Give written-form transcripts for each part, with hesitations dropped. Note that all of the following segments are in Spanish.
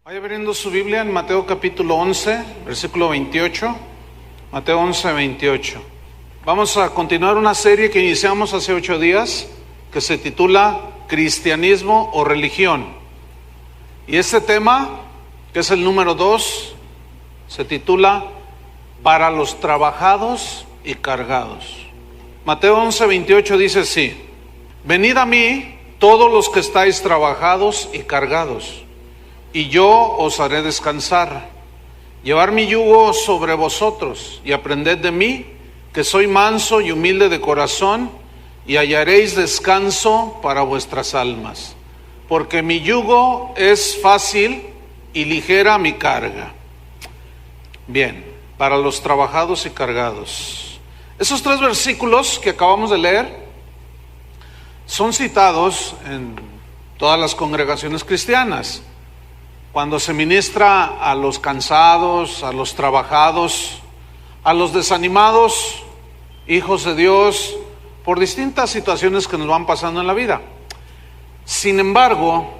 Vaya abriendo su Biblia en Mateo capítulo 11, versículo 28. Mateo 11, 28. Vamos a continuar una serie que iniciamos hace 8 días, que se titula Cristianismo o Religión. Y este tema, que es el número 2, se titula Para los trabajados y cargados. Mateo 11, 28 dice así: Venid a mí todos los que estáis trabajados y cargados, y yo os haré descansar. Llevar mi yugo sobre vosotros y aprended de mí, que soy manso y humilde de corazón, y hallaréis descanso para vuestras almas. Porque mi yugo es fácil y ligera mi carga. Bien, para los trabajados y cargados. Esos 3 versículos que acabamos de leer son citados en todas las congregaciones cristianas. Cuando se ministra a los cansados, a los trabajados, a los desanimados, hijos de Dios, por distintas situaciones que nos van pasando en la vida. Sin embargo,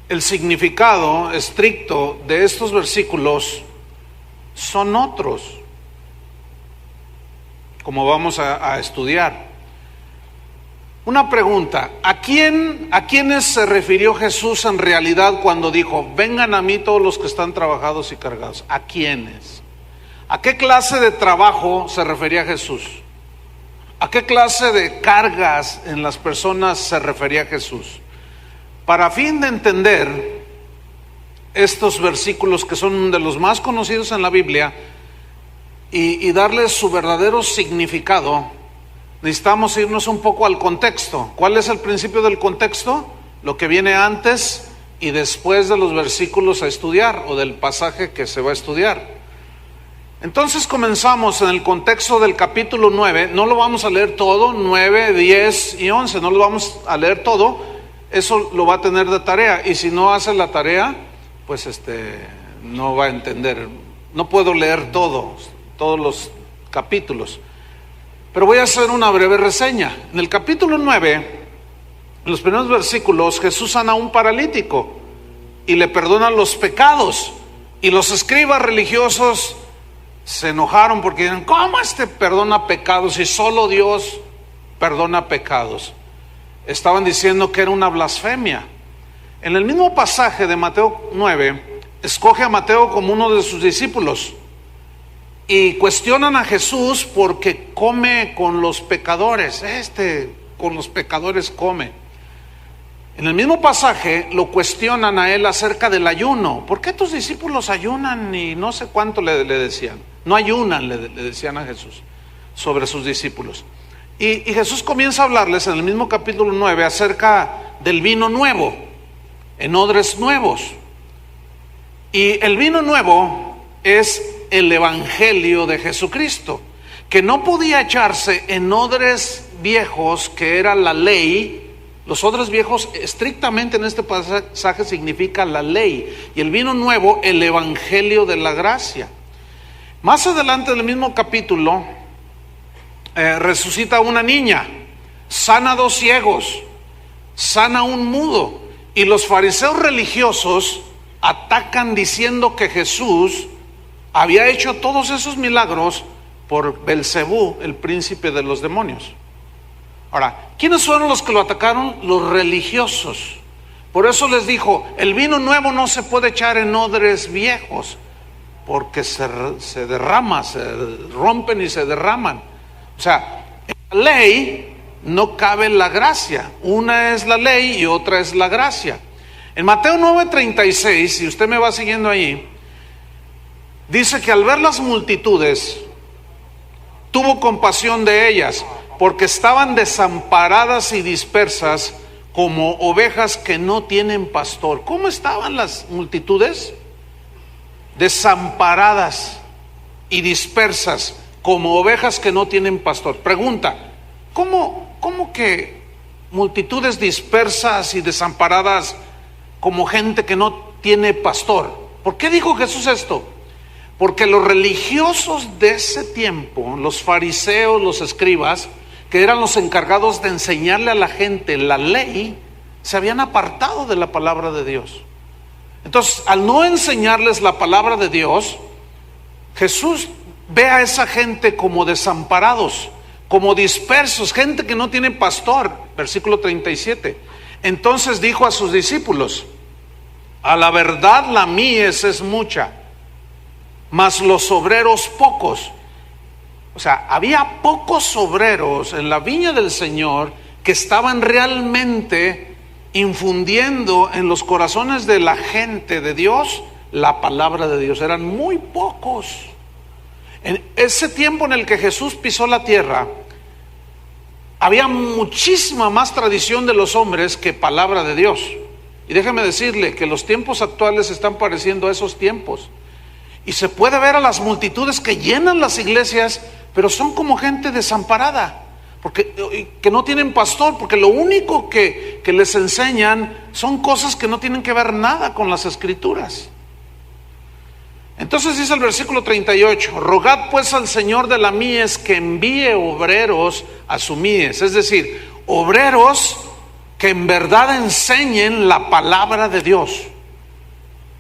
el significado estricto de estos versículos son otros, como vamos a estudiar. Una pregunta: ¿a quiénes se refirió Jesús en realidad cuando dijo, vengan a mí todos los que están trabajados y cargados? ¿A quiénes? ¿A qué clase de trabajo se refería Jesús? ¿A qué clase de cargas en las personas se refería Jesús? Para fin de entender estos versículos, que son de los más conocidos en la Biblia, y darles su verdadero significado, necesitamos irnos un poco al contexto. ¿Cuál es el principio del contexto? Lo que viene antes y después de los versículos a estudiar, o del pasaje que se va a estudiar. Entonces comenzamos en el contexto del capítulo 9. No lo vamos a leer todo, 9, 10 y 11, no lo vamos a leer todo. Eso lo va a tener de tarea, y si no hace la tarea, pues no va a entender. No puedo leer todos los capítulos, pero voy a hacer una breve reseña. En el capítulo 9, en los primeros versículos, Jesús sana a un paralítico y le perdona los pecados. Y los escribas religiosos se enojaron porque dijeron, ¿cómo perdona pecados si solo Dios perdona pecados? Estaban diciendo que era una blasfemia. En el mismo pasaje de Mateo 9, escoge a Mateo como uno de sus discípulos. Y cuestionan a Jesús porque come con los pecadores. Con los pecadores come. En el mismo pasaje lo cuestionan a él acerca del ayuno. ¿Por qué tus discípulos ayunan? Y no sé cuánto le decían. No ayunan, le decían a Jesús sobre sus discípulos. Y Jesús comienza a hablarles en el mismo capítulo 9 acerca del vino nuevo, en odres nuevos. Y el vino nuevo es el evangelio de Jesucristo, que no podía echarse en odres viejos, que era la ley. Los odres viejos estrictamente en este pasaje significa la ley, y el vino nuevo el evangelio de la gracia. Más adelante en el mismo capítulo resucita una niña, sana 2 ciegos, sana un mudo, y los fariseos religiosos atacan diciendo que Jesús había hecho todos esos milagros por Belcebú, el príncipe de los demonios. Ahora, ¿quiénes fueron los que lo atacaron? Los religiosos. Por eso les dijo, el vino nuevo no se puede echar en odres viejos, porque se derrama, se rompen y se derraman. O sea, en la ley no cabe la gracia. Una es la ley y otra es la gracia. En Mateo 9:36, si usted me va siguiendo ahí, dice que al ver las multitudes, tuvo compasión de ellas, porque estaban desamparadas y dispersas como ovejas que no tienen pastor. ¿Cómo estaban las multitudes? Desamparadas y dispersas como ovejas que no tienen pastor. Pregunta: ¿cómo que multitudes dispersas y desamparadas como gente que no tiene pastor? ¿Por qué dijo Jesús esto? Porque los religiosos de ese tiempo, los fariseos, los escribas, que eran los encargados de enseñarle a la gente la ley, se habían apartado de la palabra de Dios. Entonces, al no enseñarles la palabra de Dios, Jesús ve a esa gente como desamparados, como dispersos, gente que no tiene pastor. Versículo 37. Entonces dijo a sus discípulos: a la verdad la mies es mucha, mas los obreros pocos. O sea, había pocos obreros en la viña del Señor que estaban realmente infundiendo en los corazones de la gente de Dios la palabra de Dios. Eran muy pocos. En ese tiempo en el que Jesús pisó la tierra, había muchísima más tradición de los hombres que palabra de Dios. Y déjeme decirle que los tiempos actuales están pareciendo a esos tiempos. Y se puede ver a las multitudes que llenan las iglesias, pero son como gente desamparada, porque que no tienen pastor, porque lo único que les enseñan son cosas que no tienen que ver nada con las escrituras. Entonces dice el versículo 38: rogad pues al Señor de la mies que envíe obreros a su mies. Es decir, obreros que en verdad enseñen la palabra de Dios.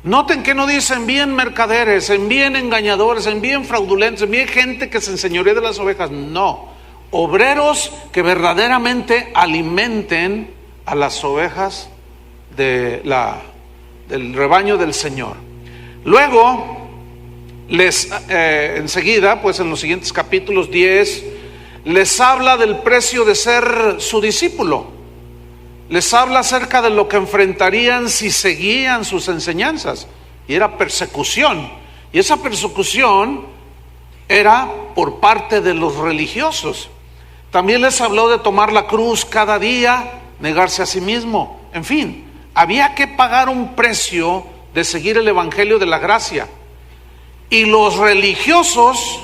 Noten que no dice envíen mercaderes, envíen engañadores, envíen fraudulentos, envíen gente que se enseñoree de las ovejas. No, obreros que verdaderamente alimenten a las ovejas del rebaño del Señor. Luego enseguida, pues en los siguientes capítulos 10, les habla del precio de ser su discípulo. Les habla acerca de lo que enfrentarían si seguían sus enseñanzas, y era persecución. Y esa persecución era por parte de los religiosos. También les habló de tomar la cruz cada día, negarse a sí mismo. En fin, había que pagar un precio de seguir el evangelio de la gracia. Y los religiosos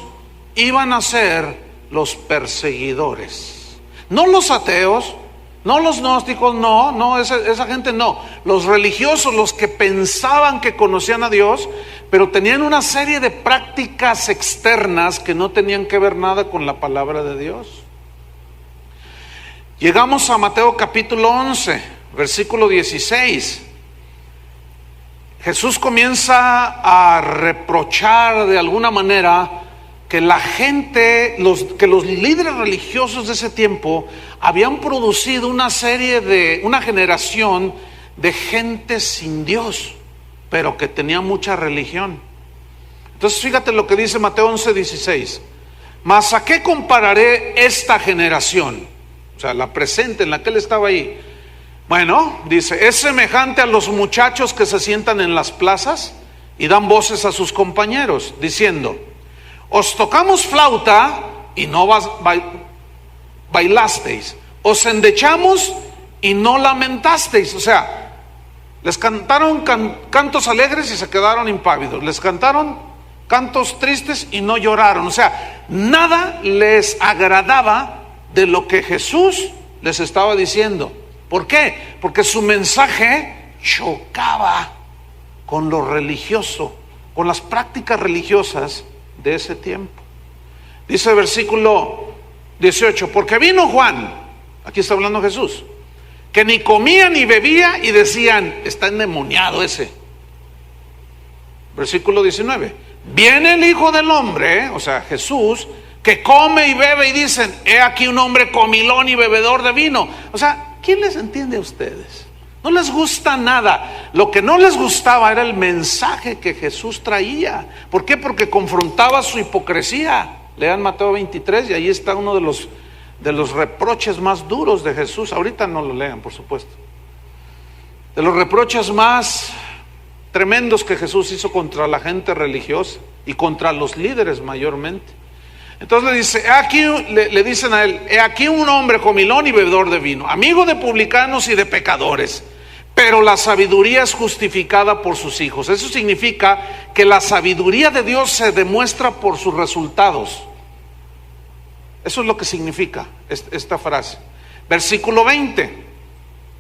iban a ser los perseguidores, no los ateos, no los gnósticos, no, esa gente no. Los religiosos, los que pensaban que conocían a Dios, pero tenían una serie de prácticas externas que no tenían que ver nada con la palabra de Dios. Llegamos a Mateo capítulo 11, versículo 16. Jesús comienza a reprochar de alguna manera que la gente, que los líderes religiosos de ese tiempo habían producido una generación de gente sin Dios, pero que tenía mucha religión. Entonces fíjate lo que dice Mateo 11:16. Mas ¿a qué compararé esta generación? O sea, la presente en la que él estaba ahí. Bueno, dice, es semejante a los muchachos que se sientan en las plazas y dan voces a sus compañeros, diciendo: os tocamos flauta y no bailasteis, os endechamos y no lamentasteis. O sea, les cantaron cantos alegres y se quedaron impávidos, les cantaron cantos tristes y no lloraron. O sea, nada les agradaba de lo que Jesús les estaba diciendo. ¿Por qué? Porque su mensaje chocaba con lo religioso, con las prácticas religiosas de ese tiempo. Dice el versículo 18: porque vino Juan, aquí está hablando Jesús, que ni comía ni bebía, y decían: está endemoniado ese. Versículo 19: viene el Hijo del Hombre, o sea Jesús, que come y bebe, y dicen: he aquí un hombre comilón y bebedor de vino. O sea, ¿quién les entiende a ustedes? No les gusta nada. Lo que no les gustaba era el mensaje que Jesús traía. ¿Por qué? Porque confrontaba su hipocresía. Lean Mateo 23 y ahí está uno de los reproches más duros de Jesús. Ahorita no lo lean, por supuesto. De los reproches más tremendos que Jesús hizo contra la gente religiosa y contra los líderes mayormente. Entonces le dice, le dicen a él: he aquí un hombre comilón y bebedor de vino, amigo de publicanos y de pecadores, pero la sabiduría es justificada por sus hijos. Eso significa que la sabiduría de Dios se demuestra por sus resultados. Eso es lo que significa esta frase. Versículo 20: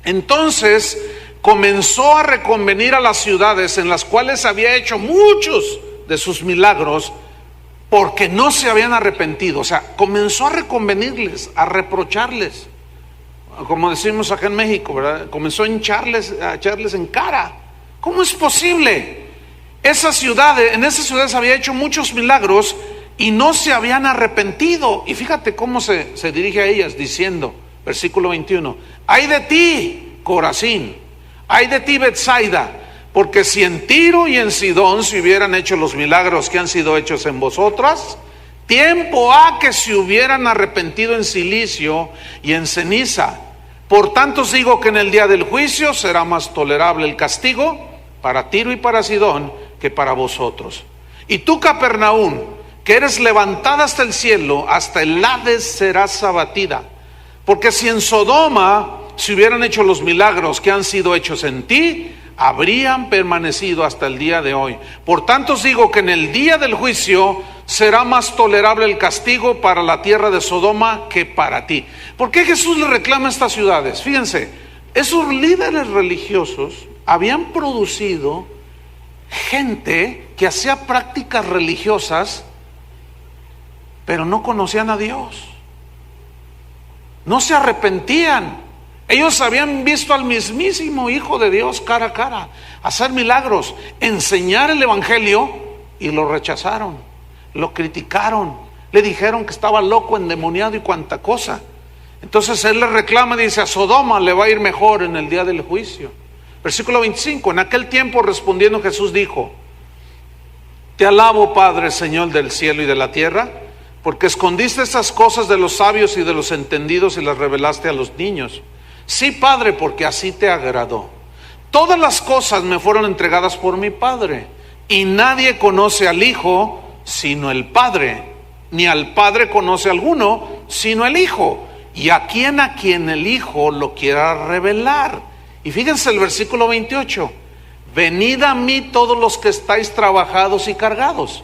entonces comenzó a reconvenir a las ciudades en las cuales había hecho muchos de sus milagros, porque no se habían arrepentido. O sea, comenzó a reconvenirles, a reprocharles, como decimos acá en México, ¿verdad? Comenzó a echarles en cara. ¿Cómo es posible? En esas ciudades había hecho muchos milagros y no se habían arrepentido. Y fíjate cómo se dirige a ellas diciendo, versículo 21, ay de ti, Corazín, ay de ti, Betsaida, porque si en Tiro y en Sidón se hubieran hecho los milagros que han sido hechos en vosotras, tiempo ha que se hubieran arrepentido en cilicio y en ceniza. Por tanto os digo que en el día del juicio será más tolerable el castigo para Tiro y para Sidón que para vosotros. Y tú, Capernaum, que eres levantada hasta el cielo, hasta el Hades serás abatida. Porque si en Sodoma se hubieran hecho los milagros que han sido hechos en ti, habrían permanecido hasta el día de hoy. Por tanto os digo que en el día del juicio será más tolerable el castigo para la tierra de Sodoma que para ti. ¿Por qué Jesús le reclama a estas ciudades? Fíjense, esos líderes religiosos habían producido gente que hacía prácticas religiosas, pero no conocían a Dios. No se arrepentían. Ellos habían visto al mismísimo Hijo de Dios cara a cara, hacer milagros, enseñar el Evangelio, y lo rechazaron, lo criticaron, le dijeron que estaba loco, endemoniado y cuanta cosa. Entonces él le reclama y dice, a Sodoma le va a ir mejor en el día del juicio. Versículo 25, en aquel tiempo respondiendo Jesús dijo, te alabo, Padre, Señor del cielo y de la tierra, porque escondiste estas cosas de los sabios y de los entendidos y las revelaste a los niños. Sí, Padre, porque así te agradó. Todas las cosas me fueron entregadas por mi Padre, y nadie conoce al Hijo sino el Padre, ni al Padre conoce alguno sino el Hijo, y a quien el Hijo lo quiera revelar. Y fíjense el versículo 28, venid a mí todos los que estáis trabajados y cargados,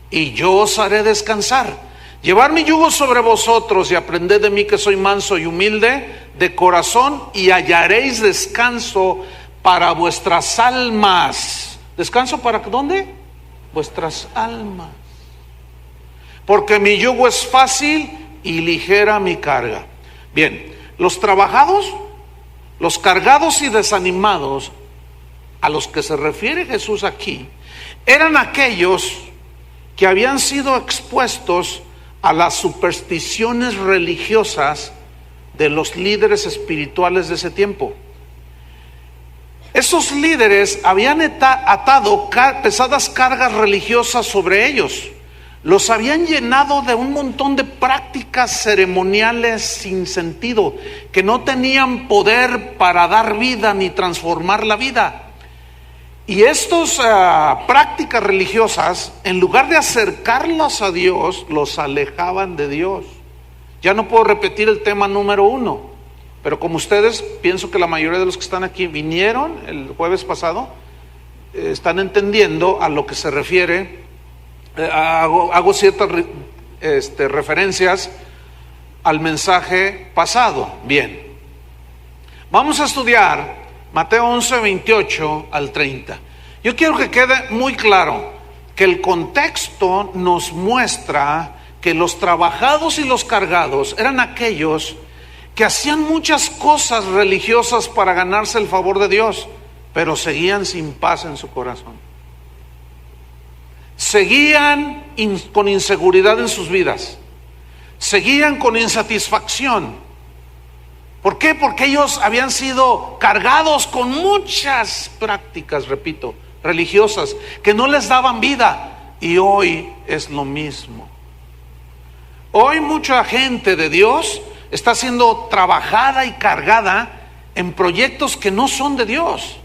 y yo os haré descansar. Llevar mi yugo sobre vosotros y aprended de mí, que soy manso y humilde de corazón, y hallaréis descanso para vuestras almas. ¿Descanso para dónde? Vuestras almas. Porque mi yugo es fácil y ligera mi carga. Bien, los trabajados, los cargados y desanimados a los que se refiere Jesús aquí, eran aquellos que habían sido expuestos a las supersticiones religiosas de los líderes espirituales de ese tiempo. Esos líderes habían atado pesadas cargas religiosas sobre ellos. Los habían llenado de un montón de prácticas ceremoniales sin sentido, que no tenían poder para dar vida ni transformar la vida. Y estas prácticas religiosas, en lugar de acercarlos a Dios, los alejaban de Dios. Ya no puedo repetir el tema número 1, pero como ustedes, pienso que la mayoría de los que están aquí vinieron el jueves pasado, están entendiendo a lo que se refiere. Hago ciertas referencias al mensaje pasado. Bien, vamos a estudiar Mateo 11, 28 al 30. Yo quiero que quede muy claro que el contexto nos muestra que los trabajados y los cargados eran aquellos que hacían muchas cosas religiosas para ganarse el favor de Dios, pero seguían sin paz en su corazón. Seguían con inseguridad en sus vidas, seguían con insatisfacción. ¿Por qué? Porque ellos habían sido cargados con muchas prácticas, repito, religiosas, que no les daban vida. Y hoy es lo mismo. Hoy mucha gente de Dios está siendo trabajada y cargada en proyectos que no son de Dios,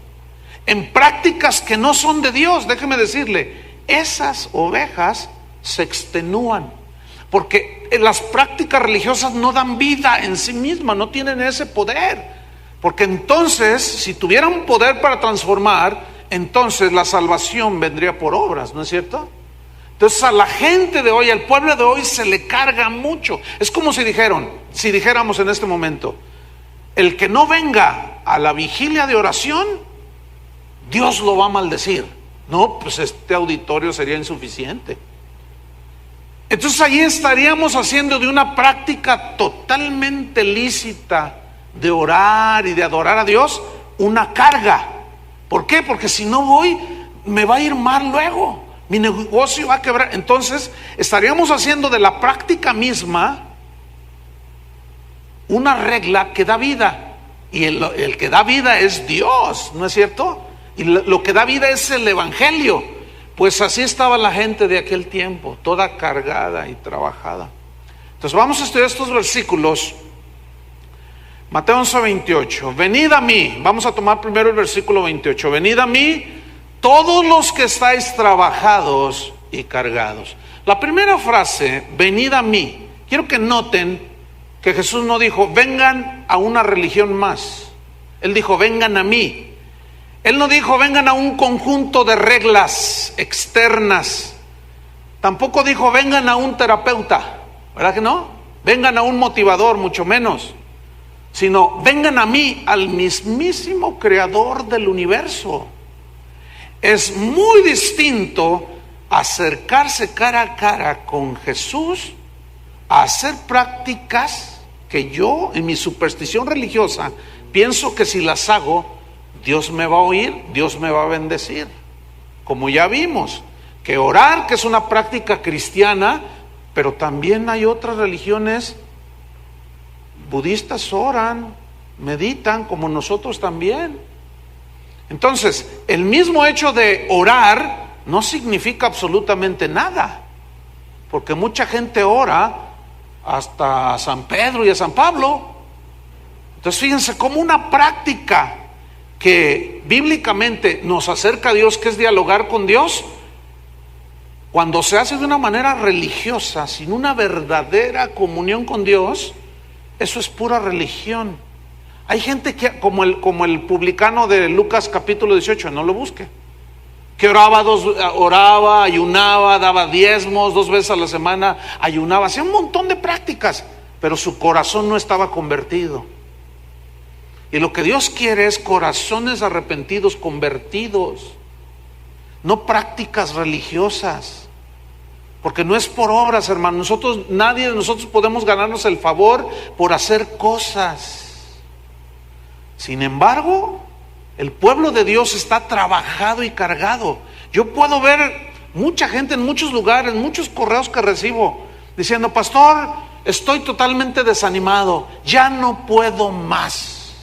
en prácticas que no son de Dios. Déjeme decirle, esas ovejas se extenúan, porque las prácticas religiosas no dan vida en sí mismas, no tienen ese poder. Porque entonces, si tuvieran poder para transformar, entonces la salvación vendría por obras, ¿no es cierto? Entonces a la gente de hoy, al pueblo de hoy, se le carga mucho. Es como si dijéramos en este momento, el que no venga a la vigilia de oración, Dios lo va a maldecir. No, pues este auditorio sería insuficiente. Entonces ahí estaríamos haciendo de una práctica totalmente lícita de orar y de adorar a Dios una carga. ¿Por qué? Porque si no voy, me va a ir mal luego. Mi negocio va a quebrar. Entonces, estaríamos haciendo de la práctica misma una regla que da vida. Y el que da vida es Dios, ¿no es cierto? Y lo que da vida es el Evangelio. Pues así estaba la gente de aquel tiempo, toda cargada y trabajada. Entonces vamos a estudiar estos versículos. Mateo 11:28. Venid a mí. Vamos a tomar primero el versículo 28. Venid a mí, todos los que estáis trabajados y cargados. La primera frase, venid a mí. Quiero que noten que Jesús no dijo, vengan a una religión más. Él dijo, vengan a mí. Él no dijo, vengan a un conjunto de reglas externas. Tampoco dijo, vengan a un terapeuta. ¿Verdad que no? Vengan a un motivador, mucho menos. Sino, vengan a mí, al mismísimo creador del universo. Es muy distinto acercarse cara a cara con Jesús a hacer prácticas que yo, en mi superstición religiosa, pienso que si las hago, Dios me va a oír, Dios me va a bendecir. Como ya vimos, que orar, que es una práctica cristiana, pero también hay otras religiones. Budistas oran, meditan, como nosotros también. Entonces, el mismo hecho de orar no significa absolutamente nada, porque mucha gente ora hasta a San Pedro y a San Pablo. Entonces fíjense cómo una práctica que bíblicamente nos acerca a Dios, que es dialogar con Dios, cuando se hace de una manera religiosa, sin una verdadera comunión con Dios, eso es pura religión. Hay gente que, como el publicano de Lucas capítulo 18, no lo busque, que oraba, ayunaba, daba diezmos 2 veces a la semana, ayunaba, hacía un montón de prácticas, pero su corazón no estaba convertido. Y lo que Dios quiere es corazones arrepentidos, convertidos, no prácticas religiosas, porque no es por obras, hermano. Nadie de nosotros podemos ganarnos el favor por hacer cosas. Sin embargo, el pueblo de Dios está trabajado y cargado. Yo puedo ver mucha gente en muchos lugares, muchos correos que recibo, diciendo, pastor, estoy totalmente desanimado, ya no puedo más,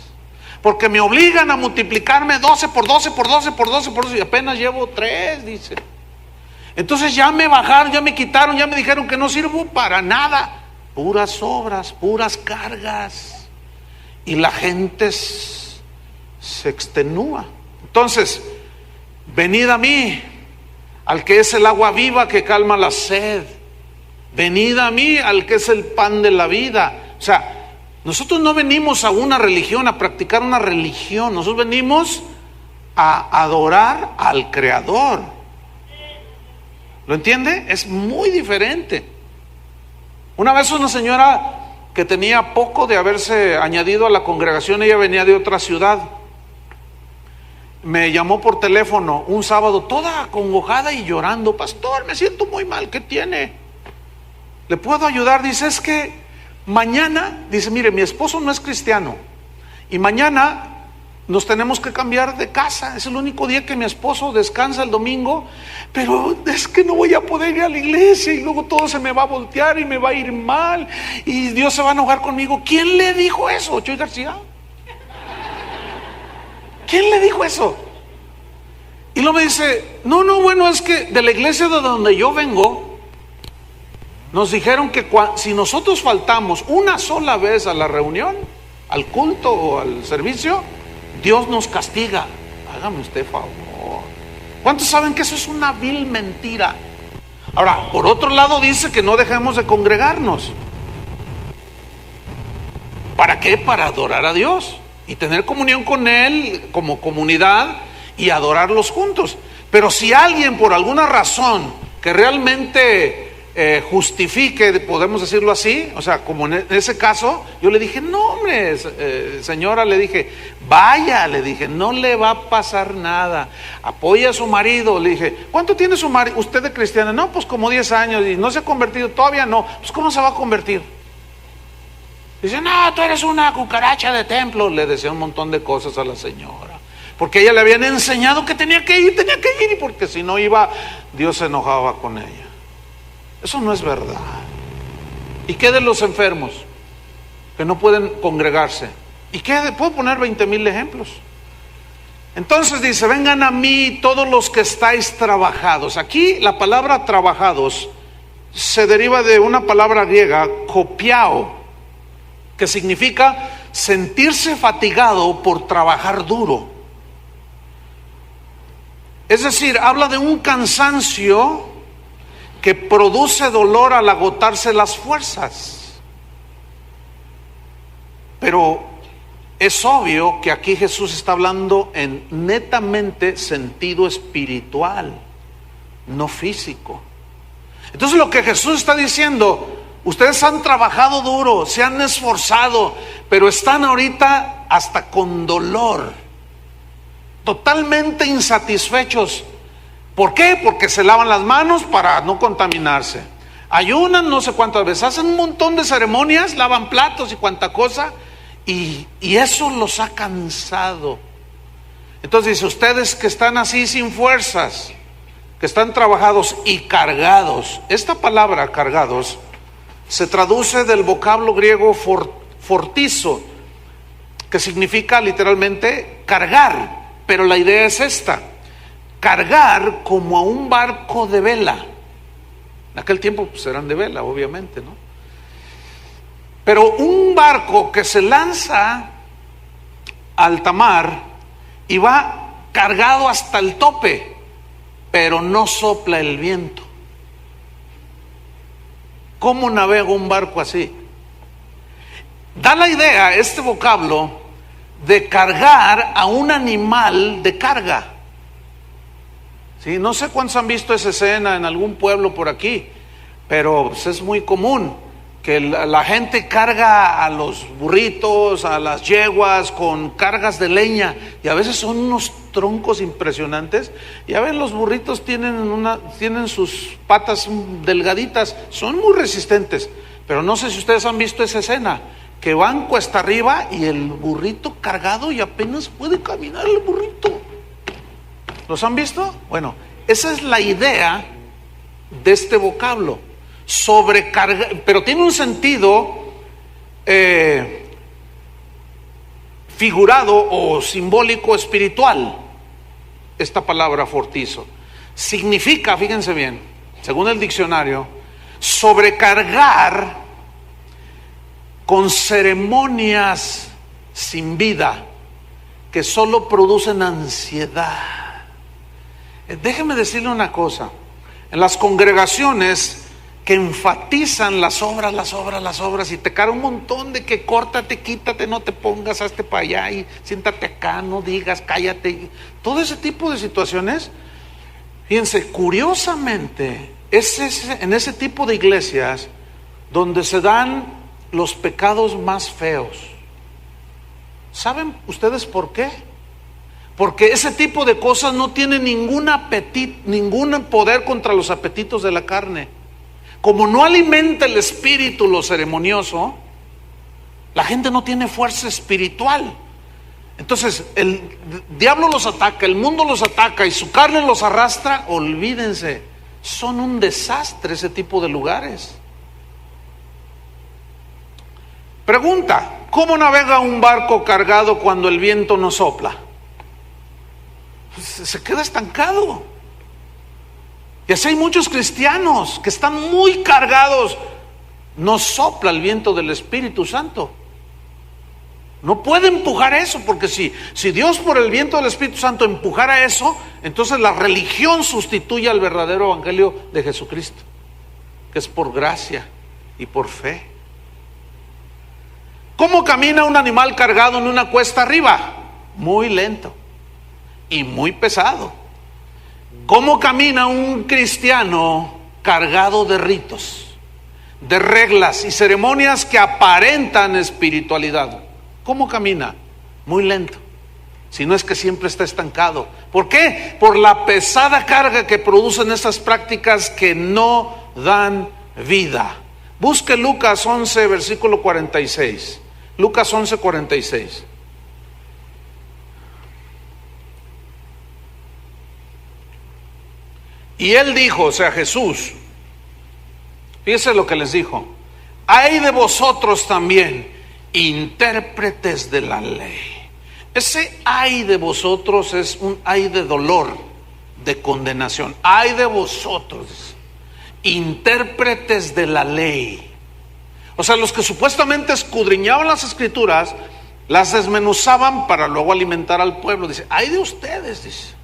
porque me obligan a multiplicarme 12 por 12 por 12 por 12 por 12 y apenas llevo 3, dice. Entonces ya me bajaron, ya me quitaron, ya me dijeron que no sirvo para nada. Puras obras, puras cargas. Y la gente se extenúa. Entonces, venid a mí, al que es el agua viva que calma la sed. Venid a mí, al que es el pan de la vida. O sea, nosotros no venimos a una religión, a practicar una religión. Nosotros venimos a adorar al Creador. ¿Lo entiende? Es muy diferente. Una vez una señora que tenía poco de haberse añadido a la congregación, ella venía de otra ciudad, me llamó por teléfono un sábado toda acongojada y llorando, pastor, me siento muy mal, ¿qué tiene? ¿Le puedo ayudar? Dice, es que mañana, dice, mire, mi esposo no es cristiano y mañana nos tenemos que cambiar de casa, es el único día que mi esposo descansa el domingo, pero es que no voy a poder ir a la iglesia y luego todo se me va a voltear y me va a ir mal y Dios se va a enojar conmigo. ¿Quién le dijo eso? ¿Chuy García? ¿Quién le dijo eso? Y luego me dice, no, bueno, es que de la iglesia de donde yo vengo, nos dijeron que si nosotros faltamos una sola vez a la reunión, al culto o al servicio, Dios nos castiga. Hágame usted favor. ¿Cuántos saben que eso es una vil mentira? Ahora, por otro lado dice que no dejemos de congregarnos. ¿Para qué? Para adorar a Dios y tener comunión con Él como comunidad y adorarlos juntos. Pero si alguien por alguna razón que realmente justifique, podemos decirlo así, o sea, como en ese caso, yo le dije, no hombre, señora, le dije, vaya, le dije, no le va a pasar nada, apoya a su marido. Le dije, ¿cuánto tiene su marido, usted de cristiana? No, pues como 10 años, y no se ha convertido, todavía no. Pues ¿cómo se va a convertir? Dice, no, tú eres una cucaracha de templo. Le decía un montón de cosas a la señora. porque a ella le habían enseñado que tenía que ir, y porque si no iba, Dios se enojaba con ella. Eso no es verdad. ¿Y qué de los enfermos que no pueden congregarse? ¿Y qué? Puedo poner 20,000 ejemplos. Entonces dice, vengan a mí todos los que estáis trabajados. Aquí la palabra trabajados se deriva de una palabra griega, kopiao, que significa sentirse fatigado por trabajar duro. Es decir, habla de un cansancio que produce dolor al agotarse las fuerzas. Pero es obvio que aquí Jesús está hablando en netamente sentido espiritual, no físico. Entonces lo que Jesús está diciendo, ustedes han trabajado duro, se han esforzado, pero están ahorita hasta con dolor, totalmente insatisfechos. ¿Por qué? Porque se lavan las manos para no contaminarse, ayunan no sé cuántas veces, hacen un montón de ceremonias, lavan platos y cuánta cosa, y eso los ha cansado. Entonces dice, ustedes que están así sin fuerzas, que están trabajados y cargados. Esta palabra cargados se traduce del vocablo griego fortizo, que significa literalmente cargar, pero la idea es esta: cargar como a un barco de vela. En aquel tiempo pues eran de vela, obviamente, ¿no? Pero un barco que se lanza al alta mar y va cargado hasta el tope, pero no sopla el viento. ¿Cómo navega un barco así? Da la idea, este vocablo, de cargar a un animal de carga. ¿Sí? No sé cuántos han visto esa escena en algún pueblo por aquí, pero pues es muy común que la gente carga a los burritos, a las yeguas con cargas de leña, y a veces son unos troncos impresionantes. Ya ven, los burritos tienen sus patas delgaditas, son muy resistentes, pero no sé si ustedes han visto esa escena, que van cuesta arriba y el burrito cargado y apenas puede caminar el burrito. ¿Los han visto? Bueno, esa es la idea de este vocablo, sobrecargar, pero tiene un sentido figurado o simbólico espiritual. Esta palabra fortizo significa, fíjense bien, según el diccionario, sobrecargar con ceremonias sin vida que solo producen ansiedad. Déjeme decirle una cosa: en las congregaciones que enfatizan las obras, y te carga un montón de que córtate, quítate, no te pongas, hazte para allá y siéntate acá, no digas, cállate, todo ese tipo de situaciones. Fíjense, curiosamente es en ese tipo de iglesias donde se dan los pecados más feos. ¿Saben ustedes por qué? Porque ese tipo de cosas no tiene ningún poder contra los apetitos de la carne. Como no alimenta el espíritu lo ceremonioso, la gente no tiene fuerza espiritual. Entonces el diablo los ataca, el mundo los ataca y su carne los arrastra. Olvídense, son un desastre ese tipo de lugares. Pregunta: ¿cómo navega un barco cargado cuando el viento no sopla? Pues se queda estancado. Y así hay muchos cristianos que están muy cargados. No sopla el viento del Espíritu Santo. No puede empujar eso, porque si Dios por el viento del Espíritu Santo empujara eso, entonces la religión sustituye al verdadero evangelio de Jesucristo, que es por gracia y por fe. ¿Cómo camina un animal cargado en una cuesta arriba? Muy lento y muy pesado. ¿Cómo camina un cristiano cargado de ritos, de reglas y ceremonias que aparentan espiritualidad? ¿Cómo camina? Muy lento. Si no es que siempre está estancado. ¿Por qué? Por la pesada carga que producen estas prácticas que no dan vida. Busque Lucas 11, versículo 46. Lucas 11, 46. Y él dijo, o sea, Jesús, fíjese lo que les dijo: ay de vosotros también, intérpretes de la ley. Ese ay de vosotros es un ay de dolor, de condenación. Ay de vosotros, intérpretes de la ley. O sea, los que supuestamente escudriñaban las escrituras, las desmenuzaban para luego alimentar al pueblo. Dice, ay de ustedes, dice,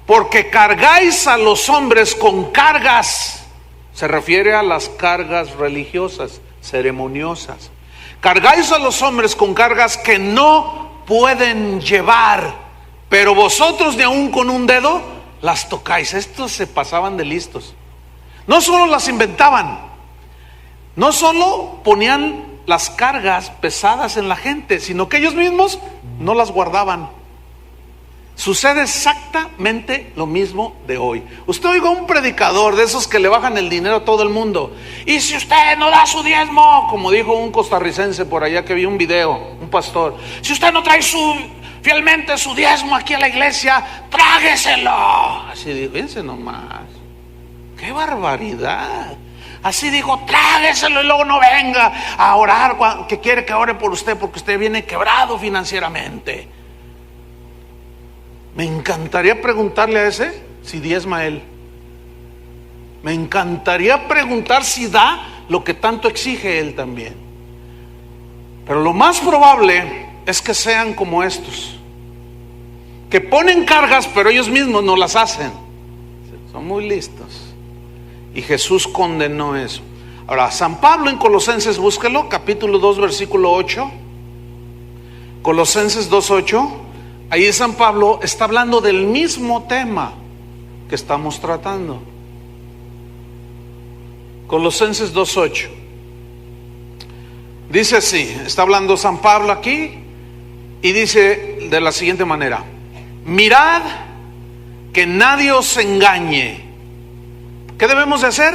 porque cargáis a los hombres con cargas. Se refiere a las cargas religiosas, ceremoniosas. Cargáis a los hombres con cargas que no pueden llevar, pero vosotros ni aun con un dedo las tocáis. Estos se pasaban de listos. No solo las inventaban, no solo ponían las cargas pesadas en la gente, sino que ellos mismos no las guardaban. Sucede exactamente lo mismo de hoy. Usted oiga a un predicador de esos que le bajan el dinero a todo el mundo: y si usted no da su diezmo, como dijo un costarricense por allá que vi un video, un pastor, si usted no trae fielmente su diezmo aquí a la iglesia, trágueselo. Así dijo, fíjense nomás, qué barbaridad. Así dijo, trágueselo y luego no venga a orar, que quiere que ore por usted porque usted viene quebrado financieramente. Me encantaría preguntarle a ese si diezma él. Me encantaría preguntar si da lo que tanto exige él también. Pero lo más probable es que sean como estos, que ponen cargas pero ellos mismos no las hacen. Son muy listos. Y Jesús condenó eso. Ahora, San Pablo en Colosenses, búsquelo, capítulo 2, versículo 8. Colosenses 2:8. Ahí San Pablo está hablando del mismo tema que estamos tratando. Colosenses 2:8. Dice así, está hablando San Pablo aquí y dice de la siguiente manera: mirad que nadie os engañe. ¿Qué debemos de hacer?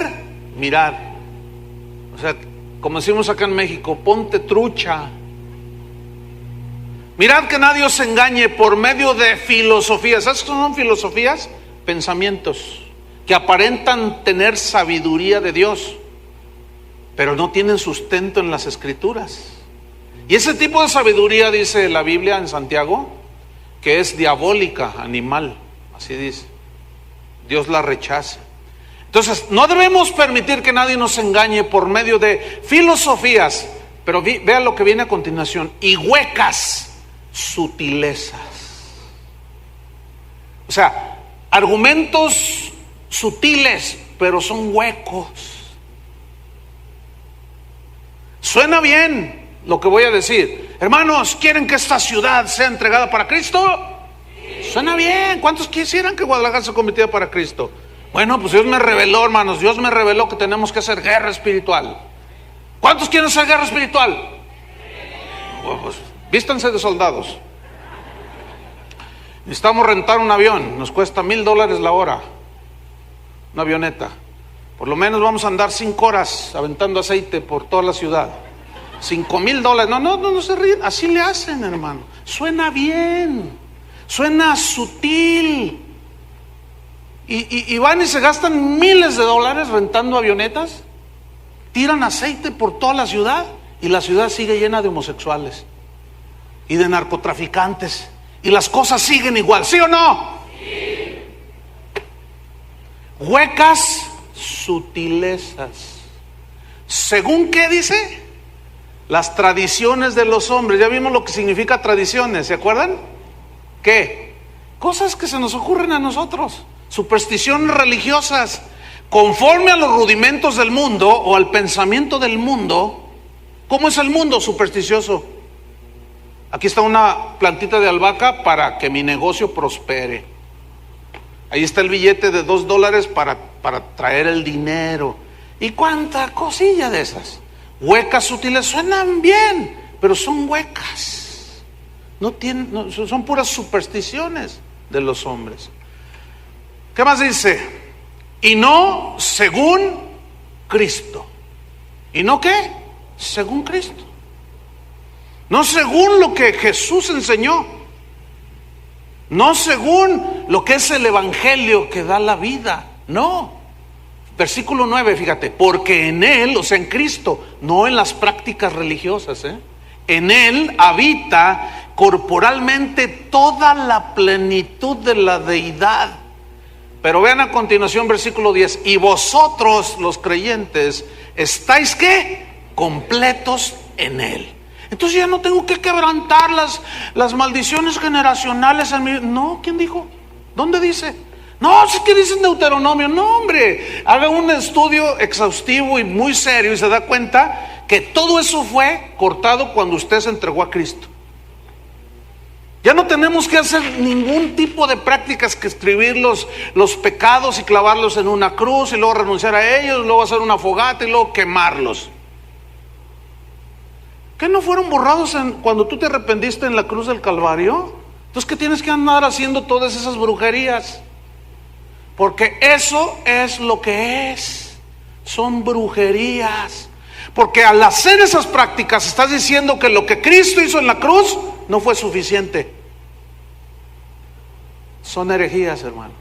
Mirar. O sea, como decimos acá en México, ponte trucha. Mirad que nadie os engañe por medio de filosofías. ¿Sabes qué son filosofías? Pensamientos que aparentan tener sabiduría de Dios, pero no tienen sustento en las escrituras. Y ese tipo de sabiduría, dice la Biblia en Santiago, que es diabólica, animal. Así dice. Dios la rechaza. Entonces, no debemos permitir que nadie nos engañe por medio de filosofías, pero vea lo que viene a continuación: y huecas sutilezas. O sea, argumentos sutiles, pero son huecos. Suena bien lo que voy a decir. Hermanos, ¿quieren que esta ciudad sea entregada para Cristo? Suena bien. ¿Cuántos quisieran que Guadalajara se convirtiera para Cristo? Bueno, pues Dios me reveló, hermanos, Dios me reveló que tenemos que hacer guerra espiritual. ¿Cuántos quieren hacer guerra espiritual? Pues, vístanse de soldados. Necesitamos rentar un avión, nos cuesta $1,000 la hora, una avioneta. Por lo menos vamos a andar 5 horas aventando aceite por toda la ciudad. $5,000. No se ríen, así le hacen, hermano. Suena bien, suena sutil. Y van y se gastan miles de dólares rentando avionetas, tiran aceite por toda la ciudad y la ciudad sigue llena de homosexuales y de narcotraficantes y las cosas siguen igual, ¿sí o no? Sí. Huecas sutilezas. ¿Según qué dice? Las tradiciones de los hombres. Ya vimos lo que significa tradiciones, ¿se acuerdan? ¿Qué? Cosas que se nos ocurren a nosotros. Supersticiones religiosas, conforme a los rudimentos del mundo o al pensamiento del mundo. ¿Cómo es el mundo supersticioso? Aquí está una plantita de albahaca para que mi negocio prospere. Ahí está el billete de $2 para traer el dinero. ¿Y cuánta cosilla de esas? Huecas sutiles, suenan bien, pero son huecas. Son puras supersticiones de los hombres. ¿Qué más dice? Y no según Cristo. ¿Y no qué? Según Cristo. No según lo que Jesús enseñó. No según lo que es el evangelio que da la vida. No. Versículo 9, fíjate, porque en Él, o sea, en Cristo, no en las prácticas religiosas, en Él habita corporalmente toda la plenitud de la deidad. Pero vean a continuación versículo 10, y vosotros los creyentes estáis ¿qué? Completos en Él. Entonces ya no tengo que quebrantar las maldiciones generacionales en mi... No, ¿quién dijo? ¿Dónde dice? No, es que dice en Deuteronomio. No, hombre, haga un estudio exhaustivo y muy serio y se da cuenta que todo eso fue cortado cuando usted se entregó a Cristo. Ya no tenemos que hacer ningún tipo de prácticas que escribir los pecados y clavarlos en una cruz y luego renunciar a ellos, luego hacer una fogata y luego quemarlos. ¿Qué no fueron borrados cuando tú te arrepentiste en la cruz del Calvario? Entonces, ¿qué tienes que andar haciendo todas esas brujerías? Porque eso es lo que es. Son brujerías. Porque al hacer esas prácticas estás diciendo que lo que Cristo hizo en la cruz no fue suficiente. Son herejías, hermanos.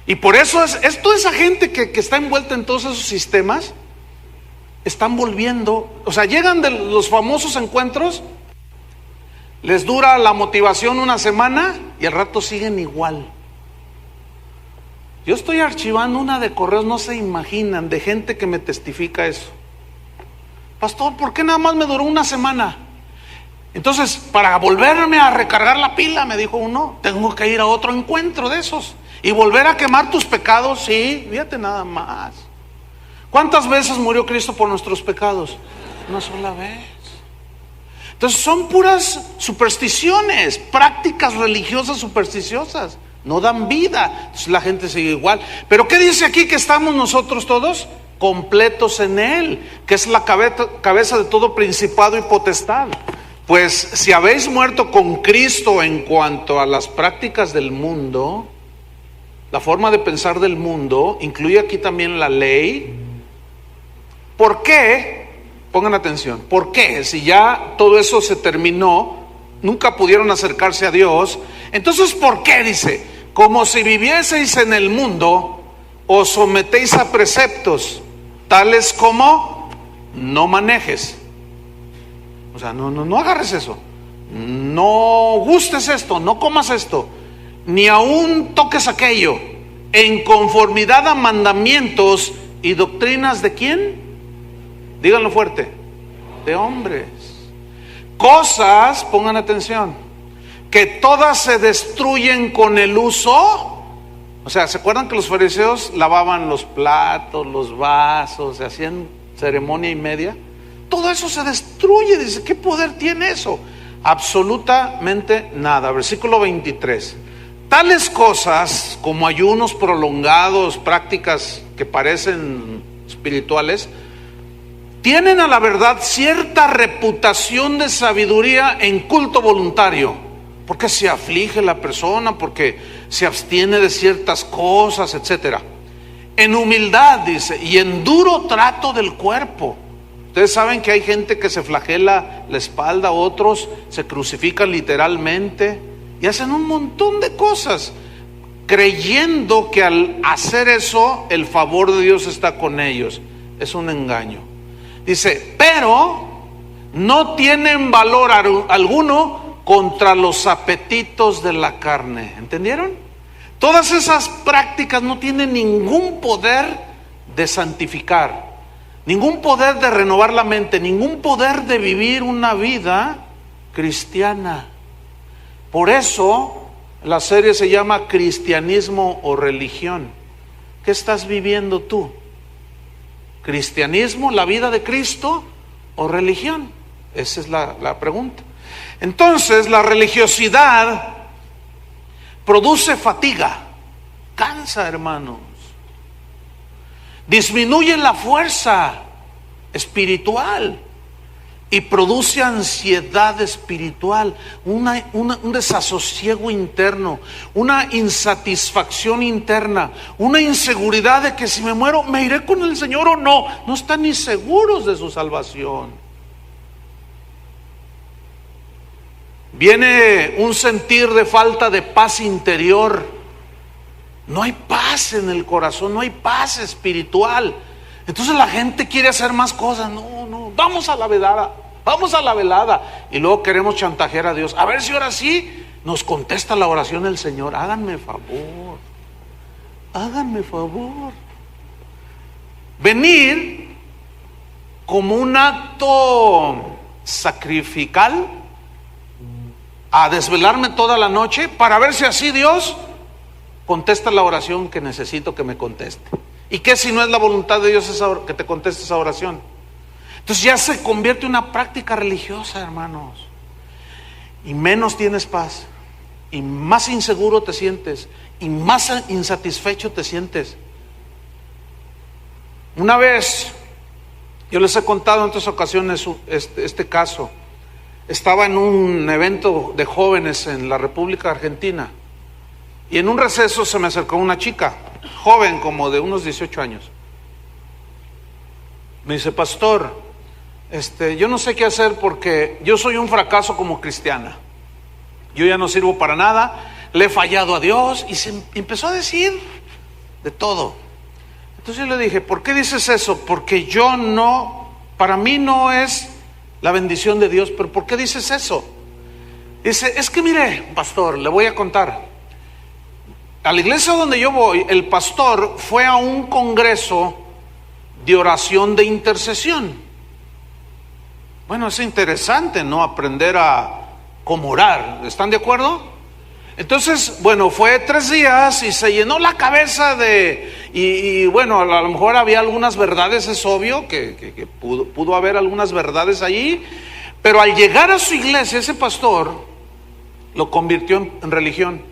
Y por eso es toda esa gente que está envuelta en todos esos sistemas, están volviendo, o sea, llegan de los famosos encuentros, les dura la motivación una semana y al rato siguen igual. Yo estoy archivando una de correos, no se imaginan, de gente que me testifica eso. Pastor, ¿por qué nada más me duró una semana? Entonces, para volverme a recargar la pila, me dijo uno, tengo que ir a otro encuentro de esos y volver a quemar tus pecados. Sí, fíjate nada más. ¿Cuántas veces murió Cristo por nuestros pecados? Una sola vez. Entonces son puras supersticiones, prácticas religiosas supersticiosas. No dan vida. Entonces la gente sigue igual. Pero ¿qué dice aquí que estamos nosotros todos? Completos en Él, que es la cabeza de todo principado y potestad. Pues si habéis muerto con Cristo en cuanto a las prácticas del mundo, la forma de pensar del mundo, incluye aquí también la ley. ¿Por qué? Pongan atención. ¿Por qué? Si ya todo eso se terminó, nunca pudieron acercarse a Dios. Entonces, ¿por qué? Dice, como si vivieseis en el mundo, os sometéis a preceptos, tales como no manejes. O sea, no agarres eso. No gustes esto, no comas esto, ni aún toques aquello, en conformidad a mandamientos y doctrinas de ¿quién? Díganlo fuerte. De hombres. Cosas, pongan atención, que todas se destruyen con el uso. O sea, ¿se acuerdan que los fariseos lavaban los platos, los vasos, se hacían ceremonia y media? Todo eso se destruye. Dice, ¿qué poder tiene eso? Absolutamente nada. Versículo 23. Tales cosas como ayunos prolongados, prácticas que parecen espirituales, tienen a la verdad cierta reputación de sabiduría en culto voluntario, porque se aflige la persona, porque se abstiene de ciertas cosas, etcétera. En humildad, dice, y en duro trato del cuerpo. Ustedes saben que hay gente que se flagela la espalda, otros se crucifican literalmente y hacen un montón de cosas, creyendo que al hacer eso el favor de Dios está con ellos. Es un engaño. Dice, pero no tienen valor alguno contra los apetitos de la carne. ¿Entendieron? Todas esas prácticas no tienen ningún poder de santificar, ningún poder de renovar la mente, ningún poder de vivir una vida cristiana. Por eso la serie se llama Cristianismo o Religión. ¿Qué estás viviendo tú? ¿Cristianismo, la vida de Cristo, o religión? Esa es la pregunta. Entonces, la religiosidad produce fatiga, cansa, hermanos, disminuye la fuerza espiritual y produce ansiedad espiritual, un desasosiego interno, una insatisfacción interna, una inseguridad de que si me muero, ¿me iré con el Señor o no? No están ni seguros de su salvación. Viene un sentir de falta de paz interior, No hay paz en el corazón, no hay paz espiritual. Entonces la gente quiere hacer más cosas. No, vamos a la velada, vamos a la velada. Y luego queremos chantajear a Dios. A ver si ahora sí nos contesta la oración el Señor. Háganme favor, háganme favor. Venir como un acto sacrificial a desvelarme toda la noche para ver si así Dios contesta la oración que necesito que me conteste. ¿Y qué si no es la voluntad de Dios que te conteste esa oración? Entonces ya se convierte en una práctica religiosa, hermanos. Y menos tienes paz, y más inseguro te sientes, y más insatisfecho te sientes. Una vez, yo les he contado en otras ocasiones este caso. Estaba en un evento de jóvenes en la República Argentina, y en un receso se me acercó una chica, joven como de unos 18 años. Me dice: pastor, yo no sé qué hacer porque yo soy un fracaso como cristiana. Yo ya no sirvo para nada, le he fallado a Dios. Y se empezó a decir de todo. Entonces yo le dije: ¿por qué dices eso? Porque para mí no es la bendición de Dios. ¿Pero por qué dices eso? Dice: es que mire, pastor, le voy a contar. A la iglesia donde yo voy, el pastor fue a un congreso de oración de intercesión. Bueno, es interesante, ¿no? Aprender a cómo orar. ¿Están de acuerdo? Entonces, bueno, fue 3 días y se llenó la cabeza y bueno, a lo mejor había algunas verdades, es obvio que pudo haber algunas verdades allí, pero al llegar a su iglesia, ese pastor lo convirtió en religión.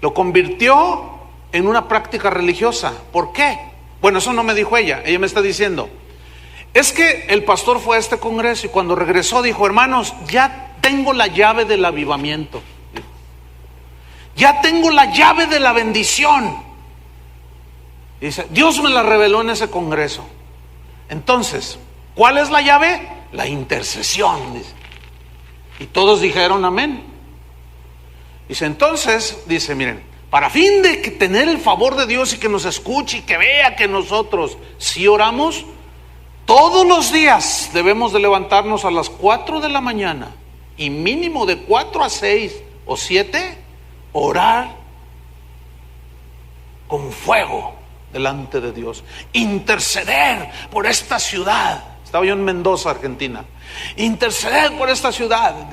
Lo convirtió en una práctica religiosa. ¿Por qué? Bueno, eso no me dijo ella me está diciendo: es que el pastor fue a este congreso y cuando regresó dijo: hermanos, ya tengo la llave del avivamiento, ya tengo la llave de la bendición. Y dice: Dios me la reveló en ese congreso. Entonces, ¿cuál es la llave? La intercesión, dice. Y todos dijeron amén. Dice: entonces, dice, miren, para fin de tener el favor de Dios y que nos escuche y que vea que nosotros sí oramos, todos los días debemos de levantarnos a las 4 de la mañana y mínimo de 4 a 6 o 7, orar con fuego delante de Dios, interceder por esta ciudad. Estaba yo en Mendoza, Argentina. Interceder por esta ciudad.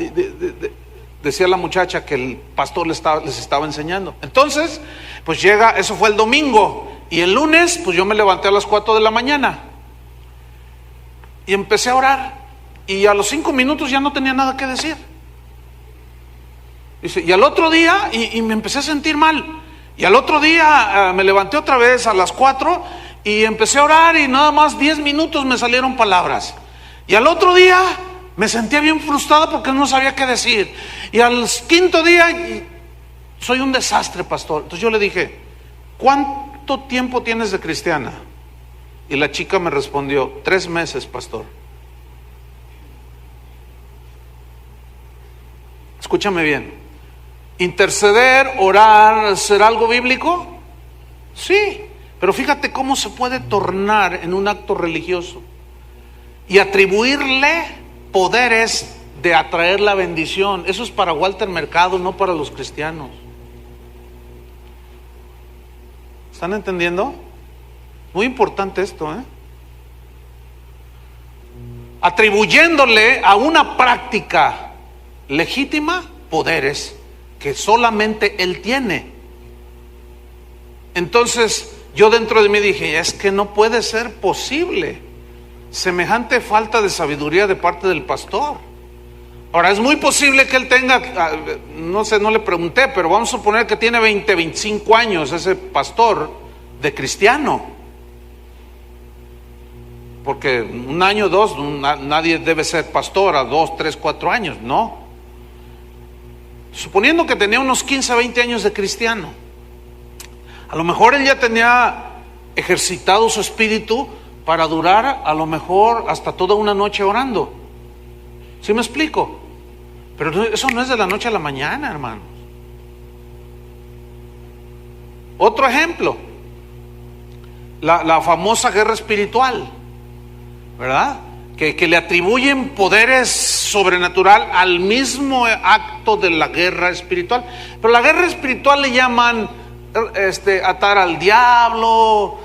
Decía la muchacha que el pastor les estaba enseñando. Entonces, pues llega, eso fue el domingo, y el lunes, pues yo me levanté a las 4 de la mañana y empecé a orar, y a los 5 minutos ya no tenía nada que decir. Dice, y al otro día, y me empecé a sentir mal, y al otro día me levanté otra vez a las 4 y empecé a orar, y nada más 10 minutos me salieron palabras, y al otro día me sentía bien frustrada porque no sabía qué decir. Y al 5.º día, soy un desastre, pastor. Entonces yo le dije: ¿cuánto tiempo tienes de cristiana? Y la chica me respondió: 3 meses, pastor. Escúchame bien. Interceder, orar, ¿será algo bíblico? Sí, pero fíjate cómo se puede tornar en un acto religioso y atribuirle poderes de atraer la bendición. Eso es para Walter Mercado, no para los cristianos. ¿Están entendiendo? Muy importante esto, atribuyéndole a una práctica legítima poderes que solamente él tiene. Entonces yo dentro de mí dije: es que no puede ser posible semejante falta de sabiduría de parte del pastor. Ahora, es muy posible que él tenga, no sé, no le pregunté, pero vamos a suponer que tiene 20, 25 años ese pastor de cristiano. Porque 1 año, 2, nadie debe ser pastor a 2, 3, 4 años, ¿no? Suponiendo que tenía unos 15, 20 años de cristiano, a lo mejor él ya tenía ejercitado su espíritu para durar a lo mejor hasta toda una noche orando. ¿Sí me explico? Pero eso no es de la noche a la mañana, hermanos. Otro ejemplo, la famosa guerra espiritual, ¿verdad? Que le atribuyen poderes sobrenatural al mismo acto de la guerra espiritual. Pero la guerra espiritual le llaman atar al diablo,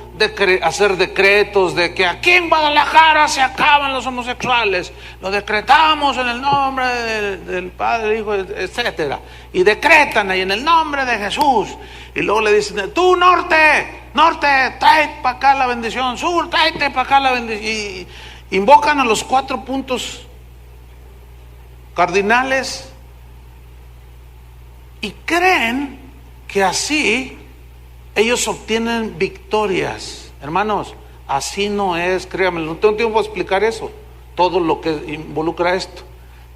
hacer decretos de que aquí en Guadalajara se acaban los homosexuales, lo decretamos en el nombre del Padre, Hijo, etcétera, y decretan ahí en el nombre de Jesús, y luego le dicen: tú norte, trae para acá la bendición, sur, tráete para acá la bendición, y invocan a los 4 puntos cardinales y creen que así ellos obtienen victorias. Hermanos, así no es, créanme, no tengo tiempo para explicar eso, todo lo que involucra esto.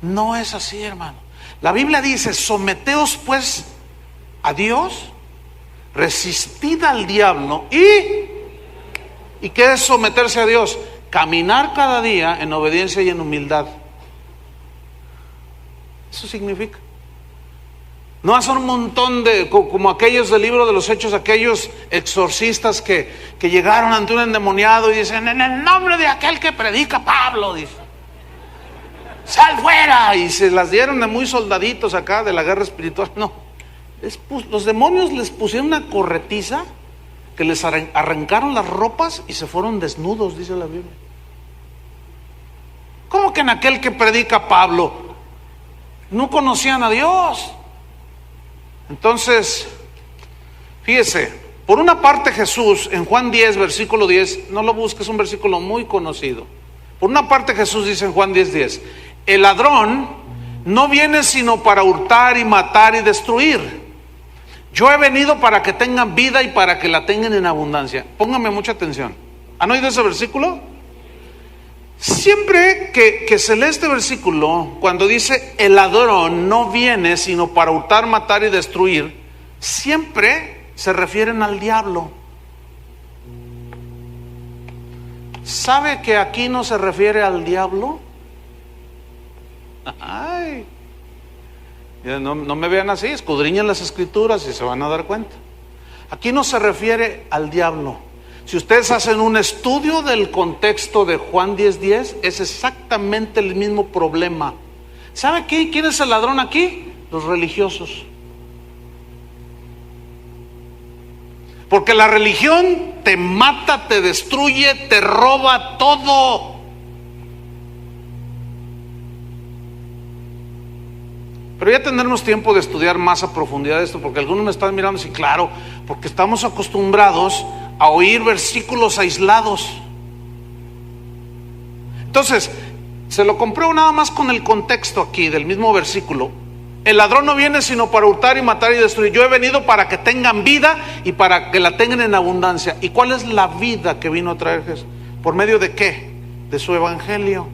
No es así, hermano. La Biblia dice: someteos pues a Dios, resistid al diablo. ¿Y qué es someterse a Dios? Caminar cada día en obediencia y en humildad. Eso significa. No hacer un montón de, como aquellos del libro de los Hechos, aquellos exorcistas que llegaron ante un endemoniado y dicen: en el nombre de aquel que predica Pablo, dice, sal fuera. Y se las dieron de muy soldaditos acá de la guerra espiritual. No, los demonios les pusieron una corretiza que les arrancaron las ropas y se fueron desnudos, dice la Biblia. ¿Cómo que en aquel que predica Pablo? No conocían a Dios. Entonces, fíjese, por una parte Jesús, en Juan 10, versículo 10, no lo busques, es un versículo muy conocido. Por una parte Jesús dice en Juan 10:10, el ladrón no viene sino para hurtar y matar y destruir. Yo he venido para que tengan vida y para que la tengan en abundancia. Pónganme mucha atención. ¿Han oído ese versículo? Siempre que se lee este versículo, cuando dice el ladrón no viene sino para hurtar, matar y destruir, siempre se refieren al diablo. ¿Sabe que aquí no se refiere al diablo? Ay, no me vean así, escudriñen las escrituras y se van a dar cuenta. Aquí no se refiere al diablo. Si ustedes hacen un estudio del contexto de Juan 10:10, es exactamente el mismo problema. ¿Sabe quién es el ladrón aquí? Los religiosos. Porque la religión te mata, te destruye, te roba todo. Pero ya tendremos tiempo de estudiar más a profundidad esto, porque algunos me están mirando así, claro, porque estamos acostumbrados a oír versículos aislados. Entonces, se lo compruebo nada más con el contexto aquí del mismo versículo. El ladrón no viene sino para hurtar y matar y destruir. Yo he venido para que tengan vida y para que la tengan en abundancia. ¿Y cuál es la vida que vino a traer Jesús? ¿Por medio de qué? De su evangelio,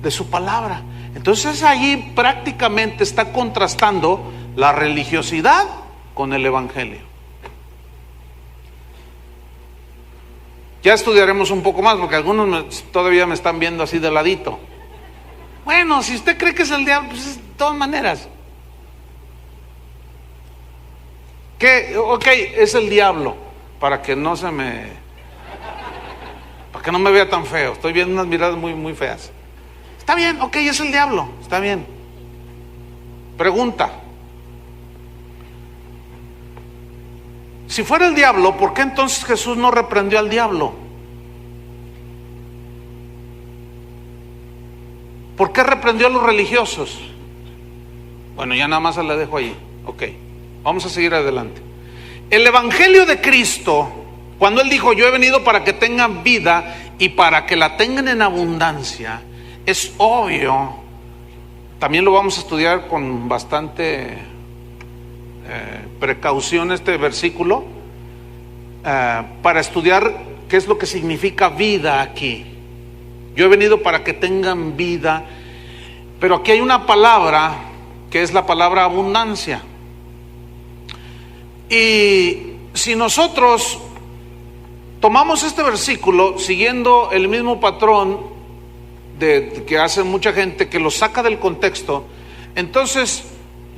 de su palabra. Entonces allí prácticamente está contrastando la religiosidad con el evangelio. Ya estudiaremos un poco más, porque algunos todavía me están viendo así de ladito. Bueno, si usted cree que es el diablo, pues de todas maneras. ¿Qué? Ok, es el diablo, para que no me vea tan feo. Estoy viendo unas miradas muy, muy feas. Está bien, ok, es el diablo, está bien. Pregunta: si fuera el diablo, ¿por qué entonces Jesús no reprendió al diablo? ¿Por qué reprendió a los religiosos? Bueno, ya nada más se la dejo ahí. Ok, vamos a seguir adelante. El evangelio de Cristo, cuando Él dijo: yo he venido para que tengan vida y para que la tengan en abundancia, es obvio. También lo vamos a estudiar con bastante precaución este versículo, para estudiar qué es lo que significa vida aquí. Yo he venido para que tengan vida, pero aquí hay una palabra que es la palabra abundancia. Y si nosotros tomamos este versículo siguiendo el mismo patrón que hace mucha gente, que lo saca del contexto, entonces